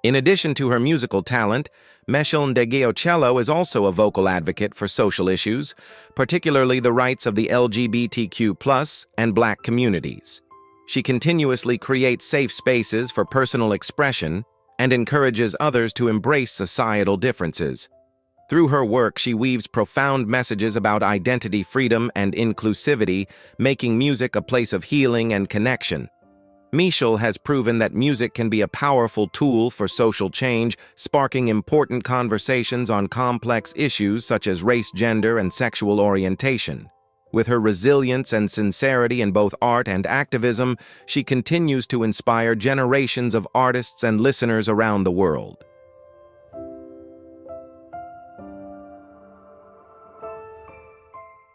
In addition to her musical talent, Meshell Ndegeocello is also a vocal advocate for social issues, particularly the rights of the LGBTQ+ and Black communities. She continuously creates safe spaces for personal expression and encourages others to embrace societal differences. Through her work, she weaves profound messages about identity, freedom, and inclusivity, making music a place of healing and connection. Meshell has proven that music can be a powerful tool for social change, sparking important conversations on complex issues such as race, gender, and sexual orientation. With her resilience and sincerity in both art and activism, she continues to inspire generations of artists and listeners around the world.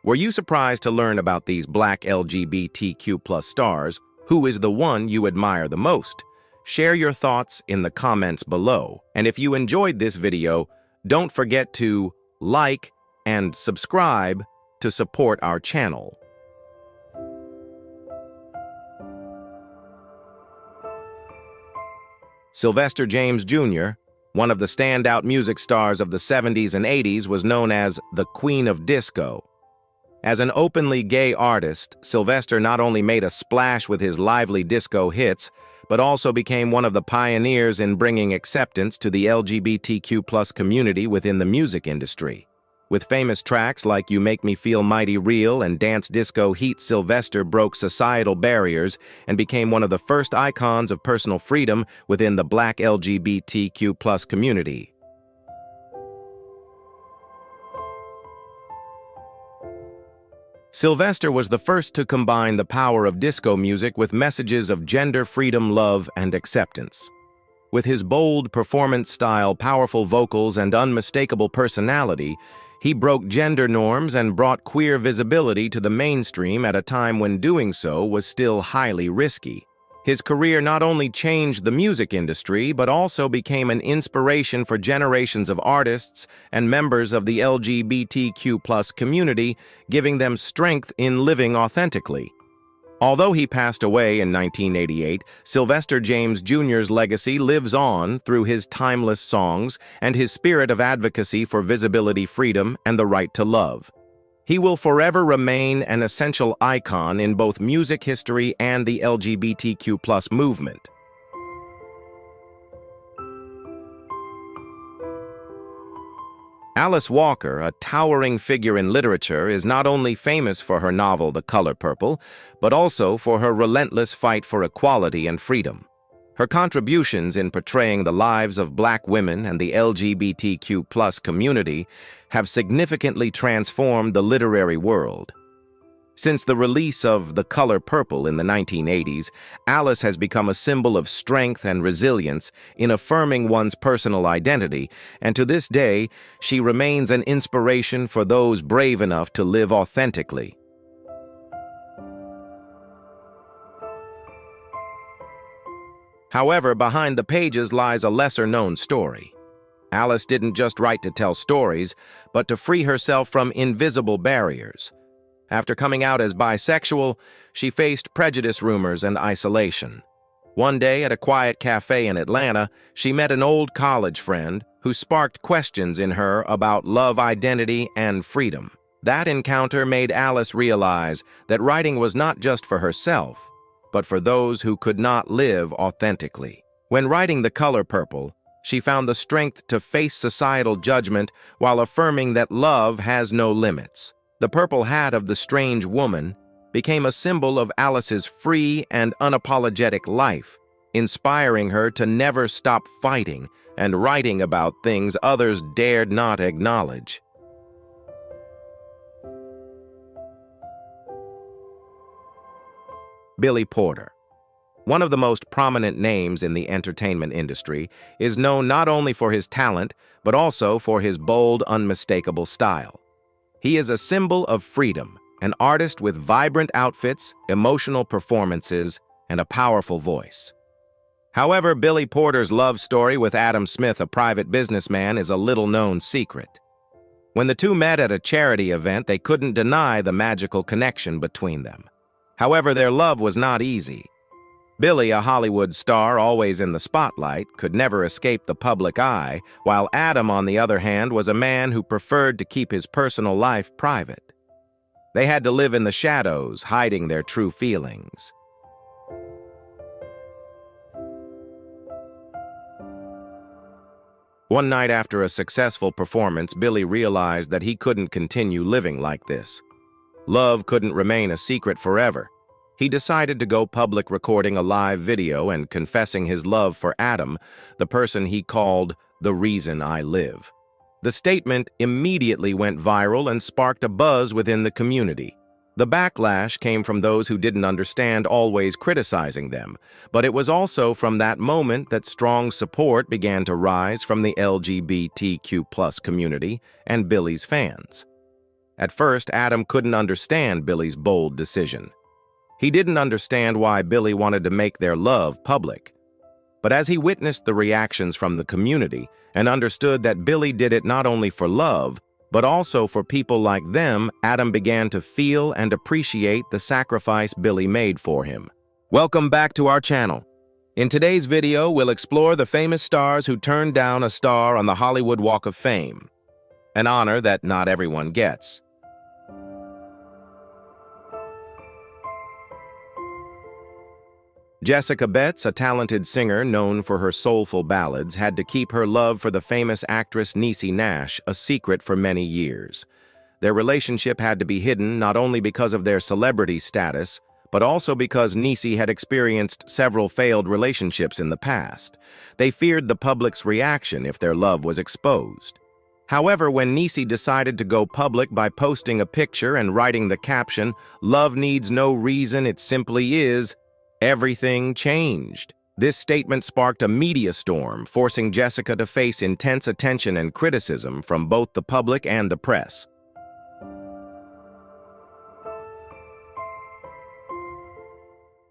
Were you surprised to learn about these Black LGBTQ+ stars? Who is the one you admire the most? Share your thoughts in the comments below. And if you enjoyed this video, don't forget to like and subscribe to support our channel. Sylvester James Jr., one of the standout music stars of the 70s and 80s, was known as the Queen of Disco. As an openly gay artist, Sylvester not only made a splash with his lively disco hits, but also became one of the pioneers in bringing acceptance to the LGBTQ+ community within the music industry. With famous tracks like You Make Me Feel Mighty Real and Dance Disco Heat, Sylvester broke societal barriers and became one of the first icons of personal freedom within the Black LGBTQ+ community. Sylvester was the first to combine the power of disco music with messages of gender freedom, love, and acceptance. With his bold performance style, powerful vocals, and unmistakable personality, he broke gender norms and brought queer visibility to the mainstream at a time when doing so was still highly risky. His career not only changed the music industry, but also became an inspiration for generations of artists and members of the LGBTQ+ community, giving them strength in living authentically. Although he passed away in 1988, Sylvester James Jr.'s legacy lives on through his timeless songs and his spirit of advocacy for visibility, freedom, and the right to love. He will forever remain an essential icon in both music history and the LGBTQ+ movement. Alice Walker, a towering figure in literature, is not only famous for her novel The Color Purple, but also for her relentless fight for equality and freedom. Her contributions in portraying the lives of Black women and the LGBTQ+ community have significantly transformed the literary world. Since the release of The Color Purple in the 1980s, Alice has become a symbol of strength and resilience in affirming one's personal identity, and to this day, she remains an inspiration for those brave enough to live authentically. However, behind the pages lies a lesser-known story. Alice didn't just write to tell stories, but to free herself from invisible barriers. After coming out as bisexual, she faced prejudice, rumors, and isolation. One day at a quiet cafe in Atlanta, she met an old college friend who sparked questions in her about love, identity, and freedom. That encounter made Alice realize that writing was not just for herself, but for those who could not live authentically. When writing The Color Purple, she found the strength to face societal judgment while affirming that love has no limits. The purple hat of the strange woman became a symbol of Alice's free and unapologetic life, inspiring her to never stop fighting and writing about things others dared not acknowledge. Billy Porter. One of the most prominent names in the entertainment industry, is known not only for his talent, but also for his bold, unmistakable style. He is a symbol of freedom, an artist with vibrant outfits, emotional performances, and a powerful voice. However, Billy Porter's love story with Adam Smith, a private businessman, is a little-known secret. When the two met at a charity event, they couldn't deny the magical connection between them. However, their love was not easy. Billy, a Hollywood star always in the spotlight, could never escape the public eye, while Adam, on the other hand, was a man who preferred to keep his personal life private. They had to live in the shadows, hiding their true feelings. One night after a successful performance, Billy realized that he couldn't continue living like this. Love couldn't remain a secret forever. He decided to go public, recording a live video and confessing his love for Adam, the person he called the reason I live. The statement immediately went viral and sparked a buzz within the community. The backlash came from those who didn't understand, always criticizing them, but it was also from that moment that strong support began to rise from the LGBTQ+ community and Billy's fans. At first, Adam couldn't understand Billy's bold decision. He didn't understand why Billy wanted to make their love public. But as he witnessed the reactions from the community and understood that Billy did it not only for love, but also for people like them, Adam began to feel and appreciate the sacrifice Billy made for him. Welcome back to our channel. In today's video, we'll explore the famous stars who turned down a star on the Hollywood Walk of Fame, an honor that not everyone gets. Jessica Betts, a talented singer known for her soulful ballads, had to keep her love for the famous actress Niecy Nash a secret for many years. Their relationship had to be hidden not only because of their celebrity status, but also because Niecy had experienced several failed relationships in the past. They feared the public's reaction if their love was exposed. However, when Niecy decided to go public by posting a picture and writing the caption, "Love needs no reason, it simply is," everything changed. This statement sparked a media storm, forcing Jessica to face intense attention and criticism from both the public and the press.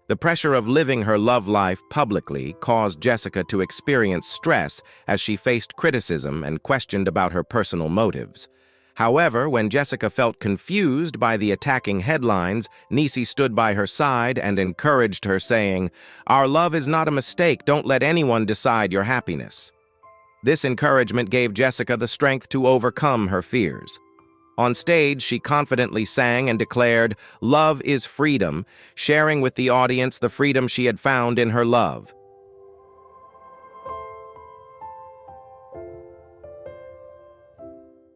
The pressure of living her love life publicly caused Jessica to experience stress as she faced criticism and questioned about her personal motives. However, when Jessica felt confused by the attacking headlines, Niecy stood by her side and encouraged her, saying, "Our love is not a mistake. Don't let anyone decide your happiness." This encouragement gave Jessica the strength to overcome her fears. On stage, she confidently sang and declared, "Love is freedom," sharing with the audience the freedom she had found in her love.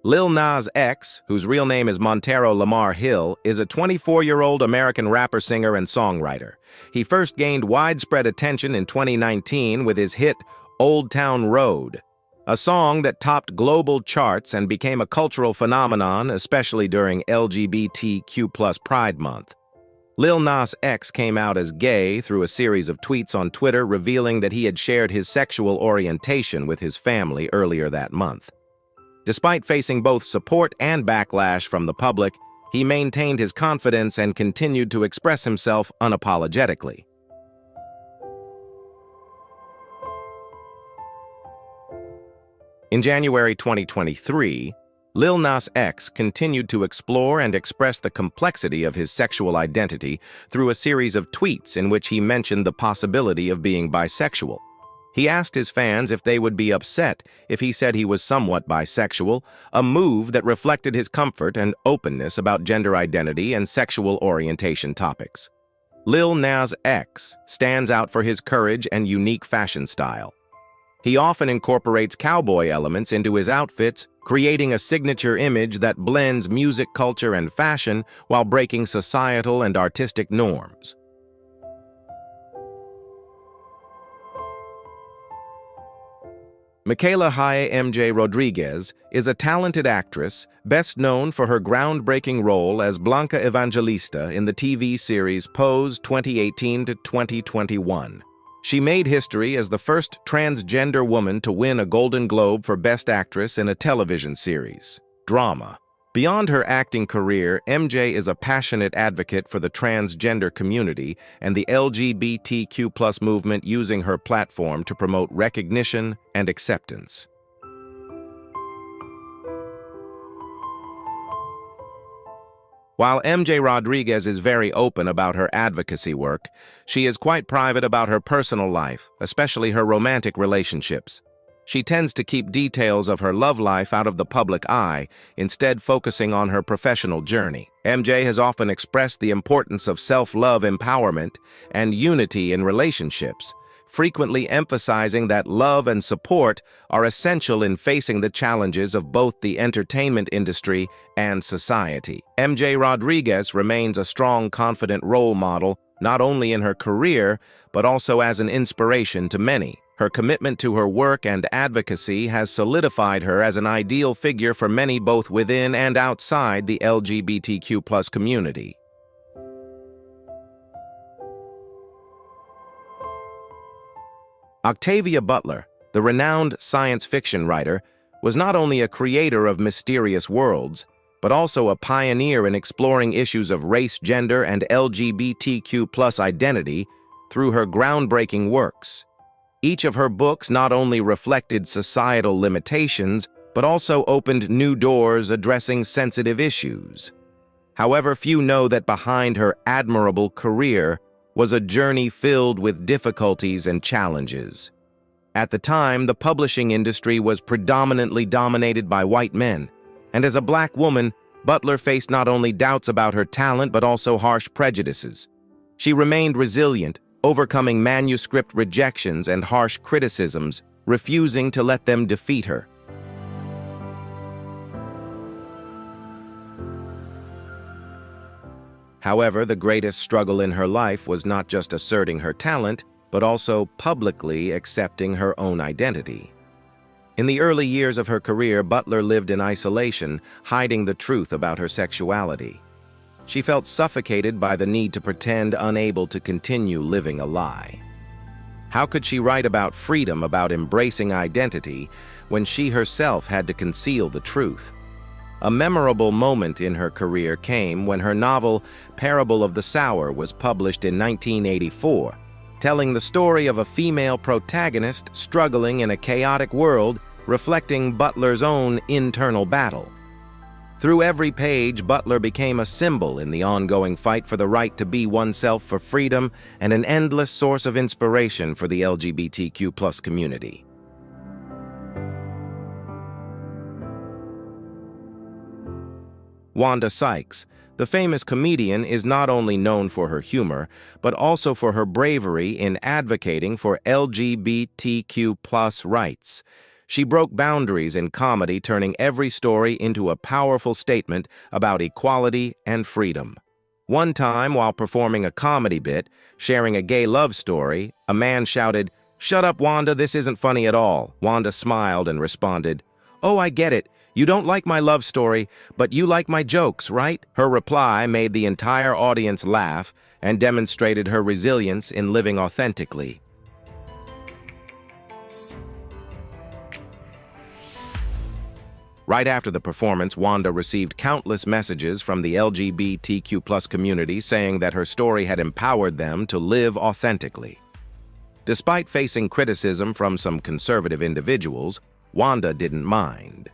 Lil Nas X, whose real name is Montero Lamar Hill, is a 24-year-old American rapper, singer, and songwriter. He first gained widespread attention in 2019 with his hit Old Town Road, a song that topped global charts and became a cultural phenomenon, especially during LGBTQ+ Pride Month. Lil Nas X came out as gay through a series of tweets on Twitter, revealing that he had shared his sexual orientation with his family earlier that month. Despite facing both support and backlash from the public, he maintained his confidence and continued to express himself unapologetically. In January 2023, Lil Nas X continued to explore and express the complexity of his sexual identity through a series of tweets in which he mentioned the possibility of being bisexual. He asked his fans if they would be upset if he said he was somewhat bisexual, a move that reflected his comfort and openness about gender identity and sexual orientation topics. Lil Nas X stands out for his courage and unique fashion style. He often incorporates cowboy elements into his outfits, creating a signature image that blends music, culture, and fashion while breaking societal and artistic norms. Michaela Haye MJ Rodriguez is a talented actress, best known for her groundbreaking role as Blanca Evangelista in the TV series Pose 2018 to 2021. She made history as the first transgender woman to win a Golden Globe for Best Actress in a television series, drama. Beyond her acting career, MJ is a passionate advocate for the transgender community and the LGBTQ+ movement, using her platform to promote recognition and acceptance. While MJ Rodriguez is very open about her advocacy work, she is quite private about her personal life, especially her romantic relationships. She tends to keep details of her love life out of the public eye, instead focusing on her professional journey. MJ has often expressed the importance of self-love empowerment and unity in relationships, frequently emphasizing that love and support are essential in facing the challenges of both the entertainment industry and society. MJ Rodriguez remains a strong, confident role model, not only in her career, but also as an inspiration to many. Her commitment to her work and advocacy has solidified her as an ideal figure for many, both within and outside the LGBTQ+ community. Octavia Butler, the renowned science fiction writer, was not only a creator of mysterious worlds, but also a pioneer in exploring issues of race, gender, and LGBTQ+ identity through her groundbreaking works. Each of her books not only reflected societal limitations, but also opened new doors addressing sensitive issues. However, few know that behind her admirable career was a journey filled with difficulties and challenges. At the time, the publishing industry was predominantly dominated by white men, and as a black woman, Butler faced not only doubts about her talent but also harsh prejudices. She remained resilient, overcoming manuscript rejections and harsh criticisms, refusing to let them defeat her. However, the greatest struggle in her life was not just asserting her talent, but also publicly accepting her own identity. In the early years of her career, Butler lived in isolation, hiding the truth about her sexuality. She felt suffocated by the need to pretend, unable to continue living a lie. How could she write about freedom, about embracing identity, when she herself had to conceal the truth? A memorable moment in her career came when her novel Parable of the Sower was published in 1984, telling the story of a female protagonist struggling in a chaotic world, reflecting Butler's own internal battle. Through every page, Butler became a symbol in the ongoing fight for the right to be oneself, for freedom, and an endless source of inspiration for the LGBTQ+ community. Wanda Sykes, the famous comedian, is not only known for her humor, but also for her bravery in advocating for LGBTQ+ rights. She broke boundaries in comedy, turning every story into a powerful statement about equality and freedom. One time, while performing a comedy bit, sharing a gay love story, a man shouted, "Shut up, Wanda, this isn't funny at all." Wanda smiled and responded, "Oh, I get it. You don't like my love story, but you like my jokes, right?" Her reply made the entire audience laugh and demonstrated her resilience in living authentically. Right after the performance, Wanda received countless messages from the LGBTQ+ community saying that her story had empowered them to live authentically. Despite facing criticism from some conservative individuals, Wanda didn't mind.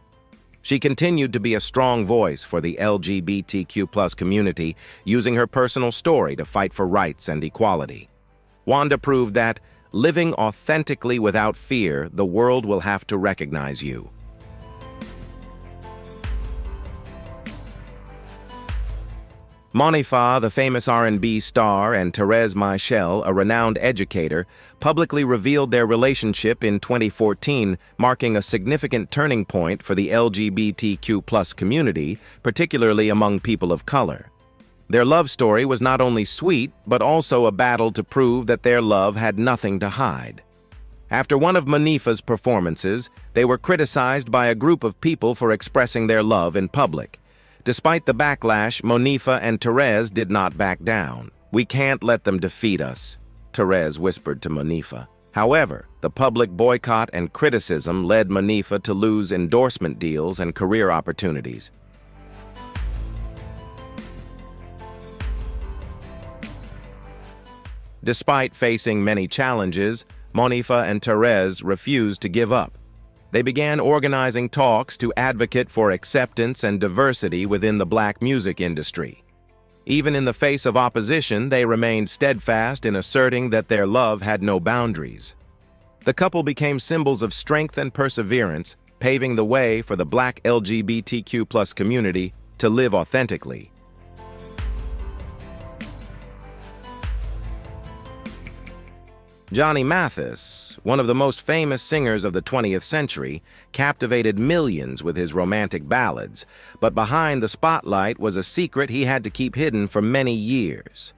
She continued to be a strong voice for the LGBTQ+ community, using her personal story to fight for rights and equality. Wanda proved that, living authentically without fear, the world will have to recognize you. Monifa, the famous R&B star, and Thérèse Michel, a renowned educator, publicly revealed their relationship in 2014, marking a significant turning point for the LGBTQ+ community, particularly among people of color. Their love story was not only sweet, but also a battle to prove that their love had nothing to hide. After one of Monifa's performances, they were criticized by a group of people for expressing their love in public. Despite the backlash, Monifa and Therese did not back down. "We can't let them defeat us," Therese whispered to Monifa. However, the public boycott and criticism led Monifa to lose endorsement deals and career opportunities. Despite facing many challenges, Monifa and Therese refused to give up. They began organizing talks to advocate for acceptance and diversity within the black music industry. Even in the face of opposition, they remained steadfast in asserting that their love had no boundaries. The couple became symbols of strength and perseverance, paving the way for the black LGBTQ+ community to live authentically. Johnny Mathis, one of the most famous singers of the 20th century, captivated millions with his romantic ballads, but behind the spotlight was a secret he had to keep hidden for many years.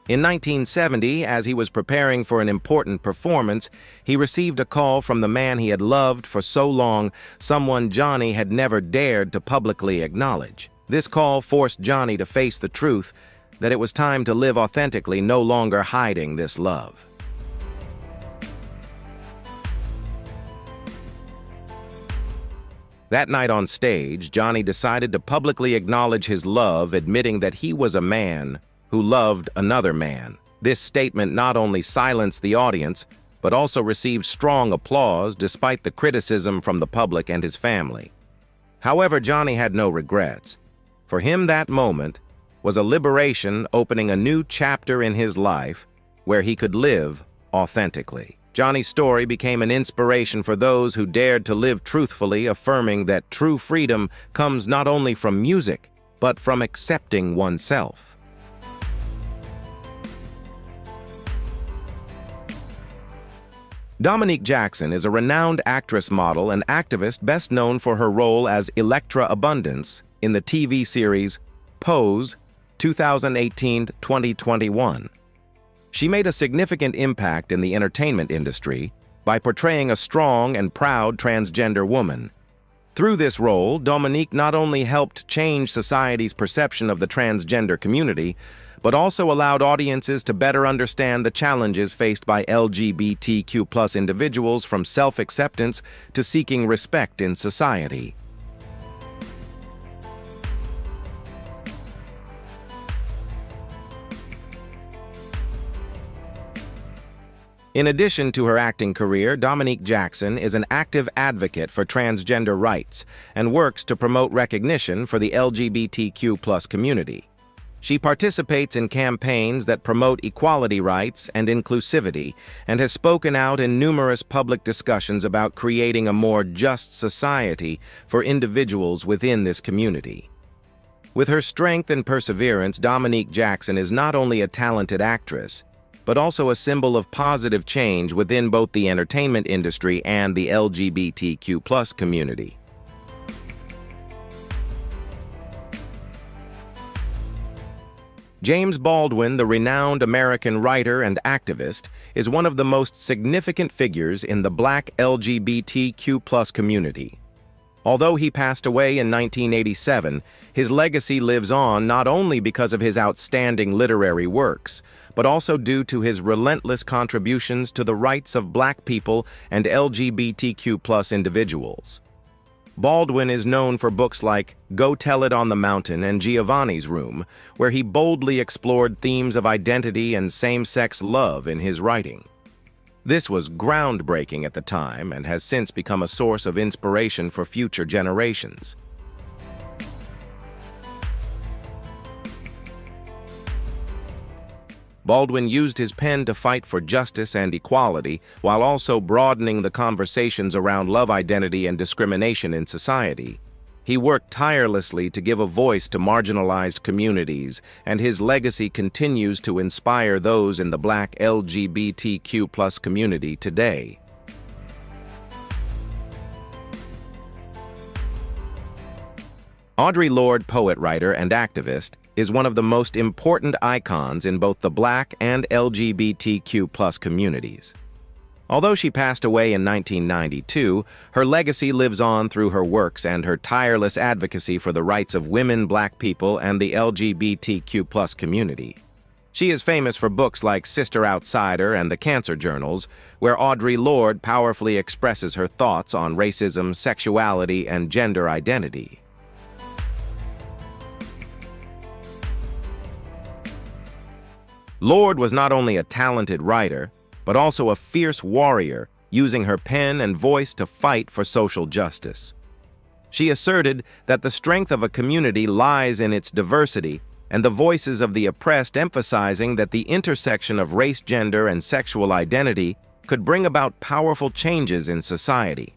In 1970, as he was preparing for an important performance, he received a call from the man he had loved for so long, someone Johnny had never dared to publicly acknowledge. This call forced Johnny to face the truth that it was time to live authentically, no longer hiding this love. That night on stage, Johnny decided to publicly acknowledge his love, admitting that he was a man who loved another man. This statement not only silenced the audience, but also received strong applause despite the criticism from the public and his family. However, Johnny had no regrets. For him, that moment was a liberation, opening a new chapter in his life where he could live authentically. Johnny's story became an inspiration for those who dared to live truthfully, affirming that true freedom comes not only from music, but from accepting oneself. Dominique Jackson is a renowned actress, model, and activist best known for her role as Electra Abundance in the TV series Pose 2018-2021. She made a significant impact in the entertainment industry by portraying a strong and proud transgender woman. Through this role, Dominique not only helped change society's perception of the transgender community, but also allowed audiences to better understand the challenges faced by LGBTQ+ individuals, from self-acceptance to seeking respect in society. In addition to her acting career, Dominique Jackson is an active advocate for transgender rights and works to promote recognition for the LGBTQ+ community. She participates in campaigns that promote equality rights and inclusivity, and has spoken out in numerous public discussions about creating a more just society for individuals within this community. With her strength and perseverance, Dominique Jackson is not only a talented actress, but also a symbol of positive change within both the entertainment industry and the LGBTQ+ community. James Baldwin, the renowned American writer and activist, is one of the most significant figures in the Black LGBTQ+ community. Although he passed away in 1987, his legacy lives on not only because of his outstanding literary works, but also due to his relentless contributions to the rights of Black people and LGBTQ+ individuals. Baldwin is known for books like Go Tell It on the Mountain and Giovanni's Room, where he boldly explored themes of identity and same-sex love in his writing. This was groundbreaking at the time and has since become a source of inspiration for future generations. Baldwin used his pen to fight for justice and equality, while also broadening the conversations around love identity and discrimination in society. He worked tirelessly to give a voice to marginalized communities, and his legacy continues to inspire those in the Black LGBTQ+ community today. Audre Lorde, poet, writer, and activist, is one of the most important icons in both the Black and LGBTQ+ communities. Although she passed away in 1992, her legacy lives on through her works and her tireless advocacy for the rights of women, Black people, and the LGBTQ+ community. She is famous for books like Sister Outsider and The Cancer Journals, where Audre Lorde powerfully expresses her thoughts on racism, sexuality, and gender identity. Lorde was not only a talented writer, but also a fierce warrior, using her pen and voice to fight for social justice. She asserted that the strength of a community lies in its diversity, and the voices of the oppressed emphasizing that the intersection of race, gender, and sexual identity could bring about powerful changes in society.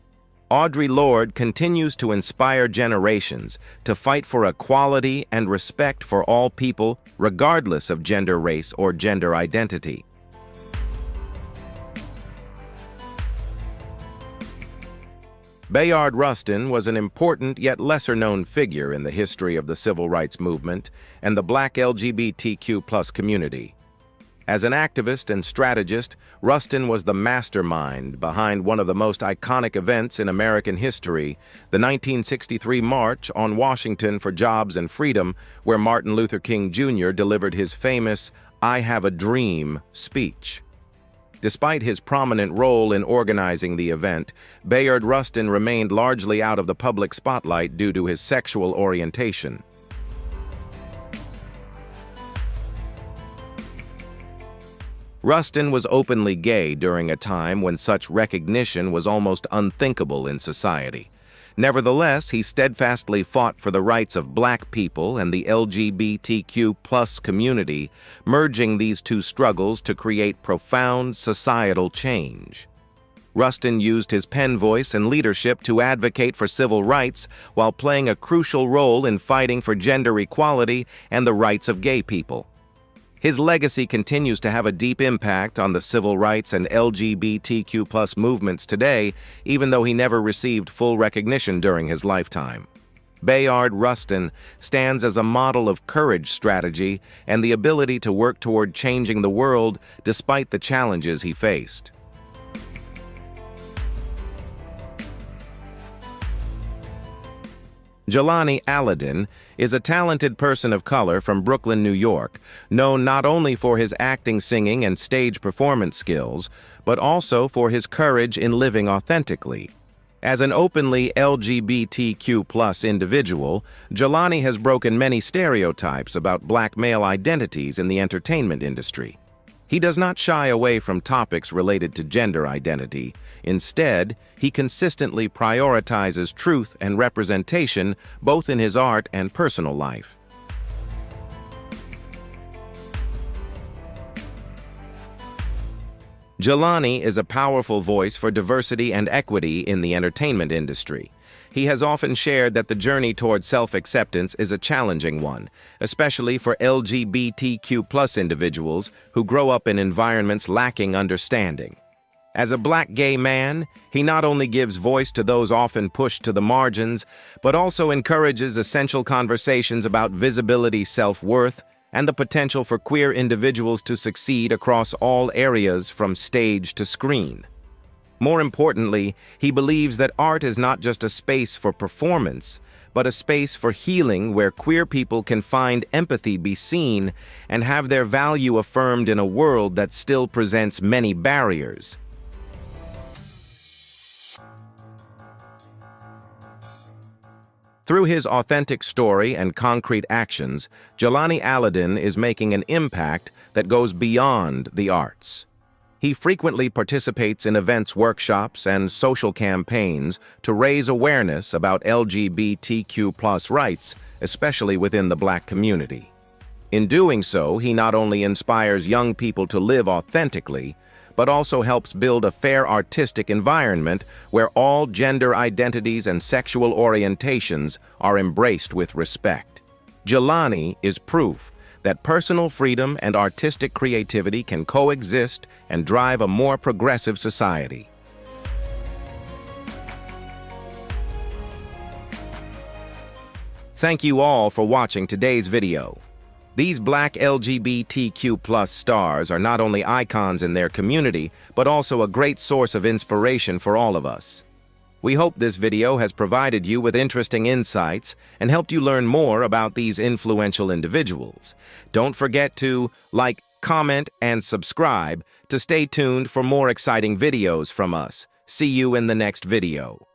Audre Lorde continues to inspire generations to fight for equality and respect for all people, regardless of gender, race, or gender identity. Bayard Rustin was an important yet lesser-known figure in the history of the civil rights movement and the Black LGBTQ+ community. As an activist and strategist, Rustin was the mastermind behind one of the most iconic events in American history, the 1963 March on Washington for Jobs and Freedom, where Martin Luther King Jr. delivered his famous "I Have a Dream" speech. Despite his prominent role in organizing the event, Bayard Rustin remained largely out of the public spotlight due to his sexual orientation. Rustin was openly gay during a time when such recognition was almost unthinkable in society. Nevertheless, he steadfastly fought for the rights of Black people and the LGBTQ+ community, merging these two struggles to create profound societal change. Rustin used his pen voice and leadership to advocate for civil rights while playing a crucial role in fighting for gender equality and the rights of gay people. His legacy continues to have a deep impact on the civil rights and LGBTQ+ movements today, even though he never received full recognition during his lifetime. Bayard Rustin stands as a model of courage, strategy, and the ability to work toward changing the world despite the challenges he faced. Jelani Alladin is a talented person of color from Brooklyn, New York, known not only for his acting, singing, and stage performance skills, but also for his courage in living authentically. As an openly LGBTQ+ individual, Jelani has broken many stereotypes about Black male identities in the entertainment industry. He does not shy away from topics related to gender identity. Instead, he consistently prioritizes truth and representation both in his art and personal life. Jelani is a powerful voice for diversity and equity in the entertainment industry. He has often shared that the journey towards self-acceptance is a challenging one, especially for LGBTQ+ individuals who grow up in environments lacking understanding. As a Black gay man, he not only gives voice to those often pushed to the margins, but also encourages essential conversations about visibility, self-worth, and the potential for queer individuals to succeed across all areas from stage to screen. More importantly, he believes that art is not just a space for performance, but a space for healing where queer people can find empathy, be seen, and have their value affirmed in a world that still presents many barriers. Through his authentic story and concrete actions, Jelani Alladin is making an impact that goes beyond the arts. He frequently participates in events, workshops, and social campaigns to raise awareness about LGBTQ+ rights, especially within the Black community. In doing so, he not only inspires young people to live authentically, but also helps build a fair artistic environment where all gender identities and sexual orientations are embraced with respect. Jelani is proof that personal freedom and artistic creativity can coexist and drive a more progressive society. Thank you all for watching today's video. These Black LGBTQ+ stars are not only icons in their community, but also a great source of inspiration for all of us. We hope this video has provided you with interesting insights and helped you learn more about these influential individuals. Don't forget to like, comment, and subscribe to stay tuned for more exciting videos from us. See you in the next video.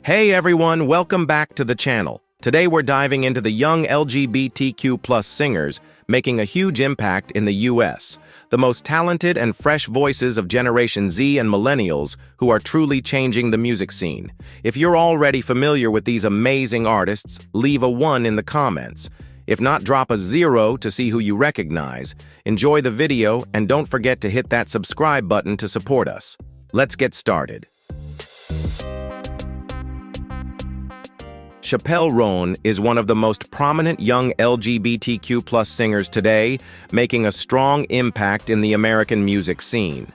Hey everyone, welcome back to the channel. Today we're diving into the young LGBTQ+ singers making a huge impact in the US, the most talented and fresh voices of Generation Z and Millennials who are truly changing the music scene. If you're already familiar with these amazing artists, leave a 1 in the comments. If not, drop a 0 to see who you recognize. Enjoy the video and don't forget to hit that subscribe button to support us. Let's get started. Chappell Roan is one of the most prominent young LGBTQ+ singers today, making a strong impact in the American music scene.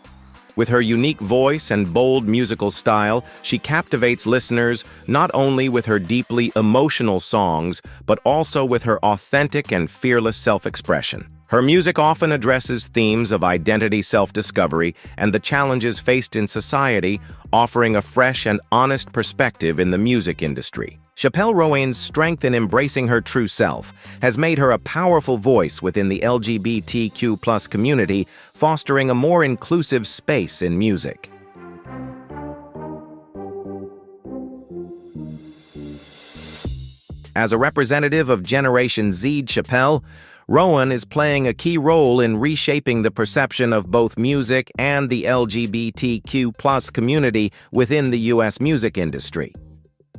With her unique voice and bold musical style, she captivates listeners not only with her deeply emotional songs, but also with her authentic and fearless self-expression. Her music often addresses themes of identity self-discovery and the challenges faced in society, offering a fresh and honest perspective in the music industry. Chappell Roan's strength in embracing her true self has made her a powerful voice within the LGBTQ+ community, fostering a more inclusive space in music. As a representative of Generation Z, Chappell Roan is playing a key role in reshaping the perception of both music and the LGBTQ+ community within the US music industry.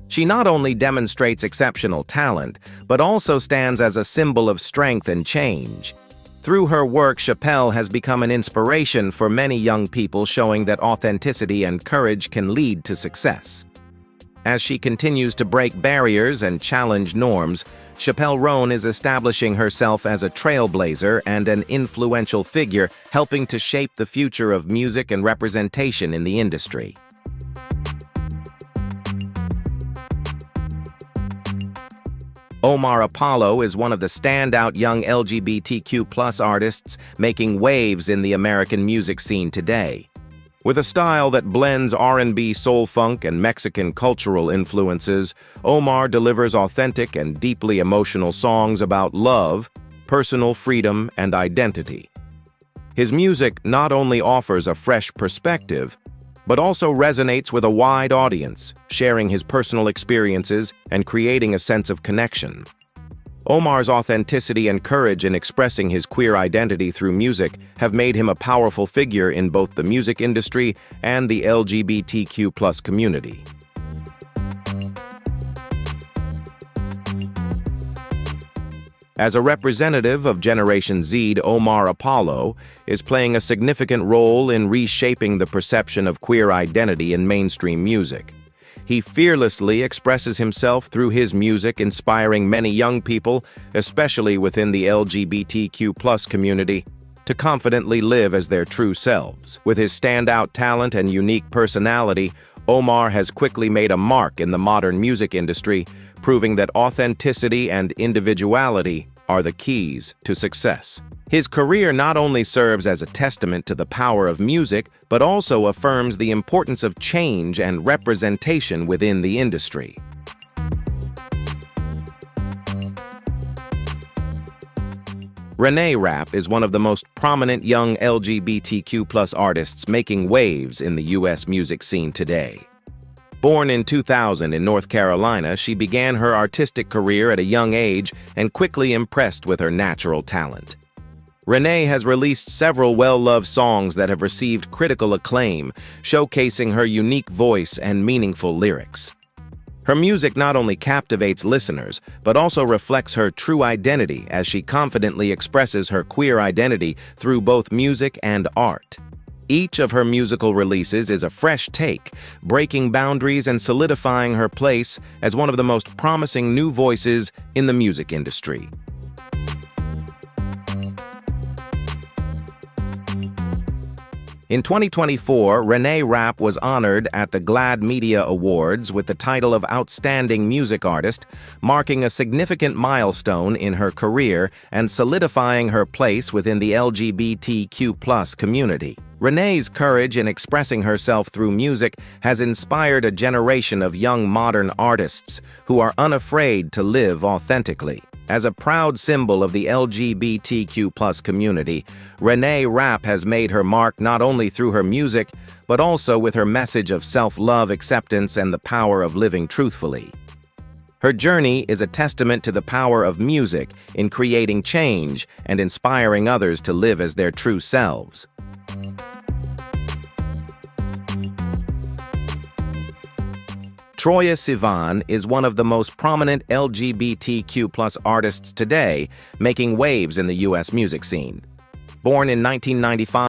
She not only demonstrates exceptional talent, but also stands as a symbol of strength and change. Through her work, Chappell has become an inspiration for many young people, showing that authenticity and courage can lead to success. As she continues to break barriers and challenge norms, Chappell Roan is establishing herself as a trailblazer and an influential figure, helping to shape the future of music and representation in the industry. Omar Apollo is one of the standout young LGBTQ+ artists making waves in the American music scene today. With a style that blends R&B, soul-funk, and Mexican cultural influences, Omar delivers authentic and deeply emotional songs about love, personal freedom, and identity. His music not only offers a fresh perspective, but also resonates with a wide audience, sharing his personal experiences and creating a sense of connection. Omar's authenticity and courage in expressing his queer identity through music have made him a powerful figure in both the music industry and the LGBTQ+ community. As a representative of Generation Z, Omar Apollo is playing a significant role in reshaping the perception of queer identity in mainstream music. He fearlessly expresses himself through his music, inspiring many young people, especially within the LGBTQ+ community, to confidently live as their true selves. With his standout talent and unique personality, Omar has quickly made a mark in the modern music industry, proving that authenticity and individuality are the keys to success. His career not only serves as a testament to the power of music, but also affirms the importance of change and representation within the industry. Reneé Rapp is one of the most prominent young LGBTQ+ artists making waves in the US music scene today. Born in 2000 in North Carolina, she began her artistic career at a young age and quickly impressed with her natural talent. Reneé has released several well-loved songs that have received critical acclaim, showcasing her unique voice and meaningful lyrics. Her music not only captivates listeners, but also reflects her true identity as she confidently expresses her queer identity through both music and art. Each of her musical releases is a fresh take, breaking boundaries and solidifying her place as one of the most promising new voices in the music industry. In 2024, Renee Rapp was honored at the GLAAD Media Awards with the title of Outstanding Music Artist, marking a significant milestone in her career and solidifying her place within the LGBTQ+ community. Renee's courage in expressing herself through music has inspired a generation of young modern artists who are unafraid to live authentically. As a proud symbol of the LGBTQ+ community, Renee Rapp has made her mark not only through her music, but also with her message of self-love, acceptance, and the power of living truthfully. Her journey is a testament to the power of music in creating change and inspiring others to live as their true selves. Troye Sivan is one of the most prominent LGBTQ+ artists today, making waves in the U.S. music scene. Born in 1995,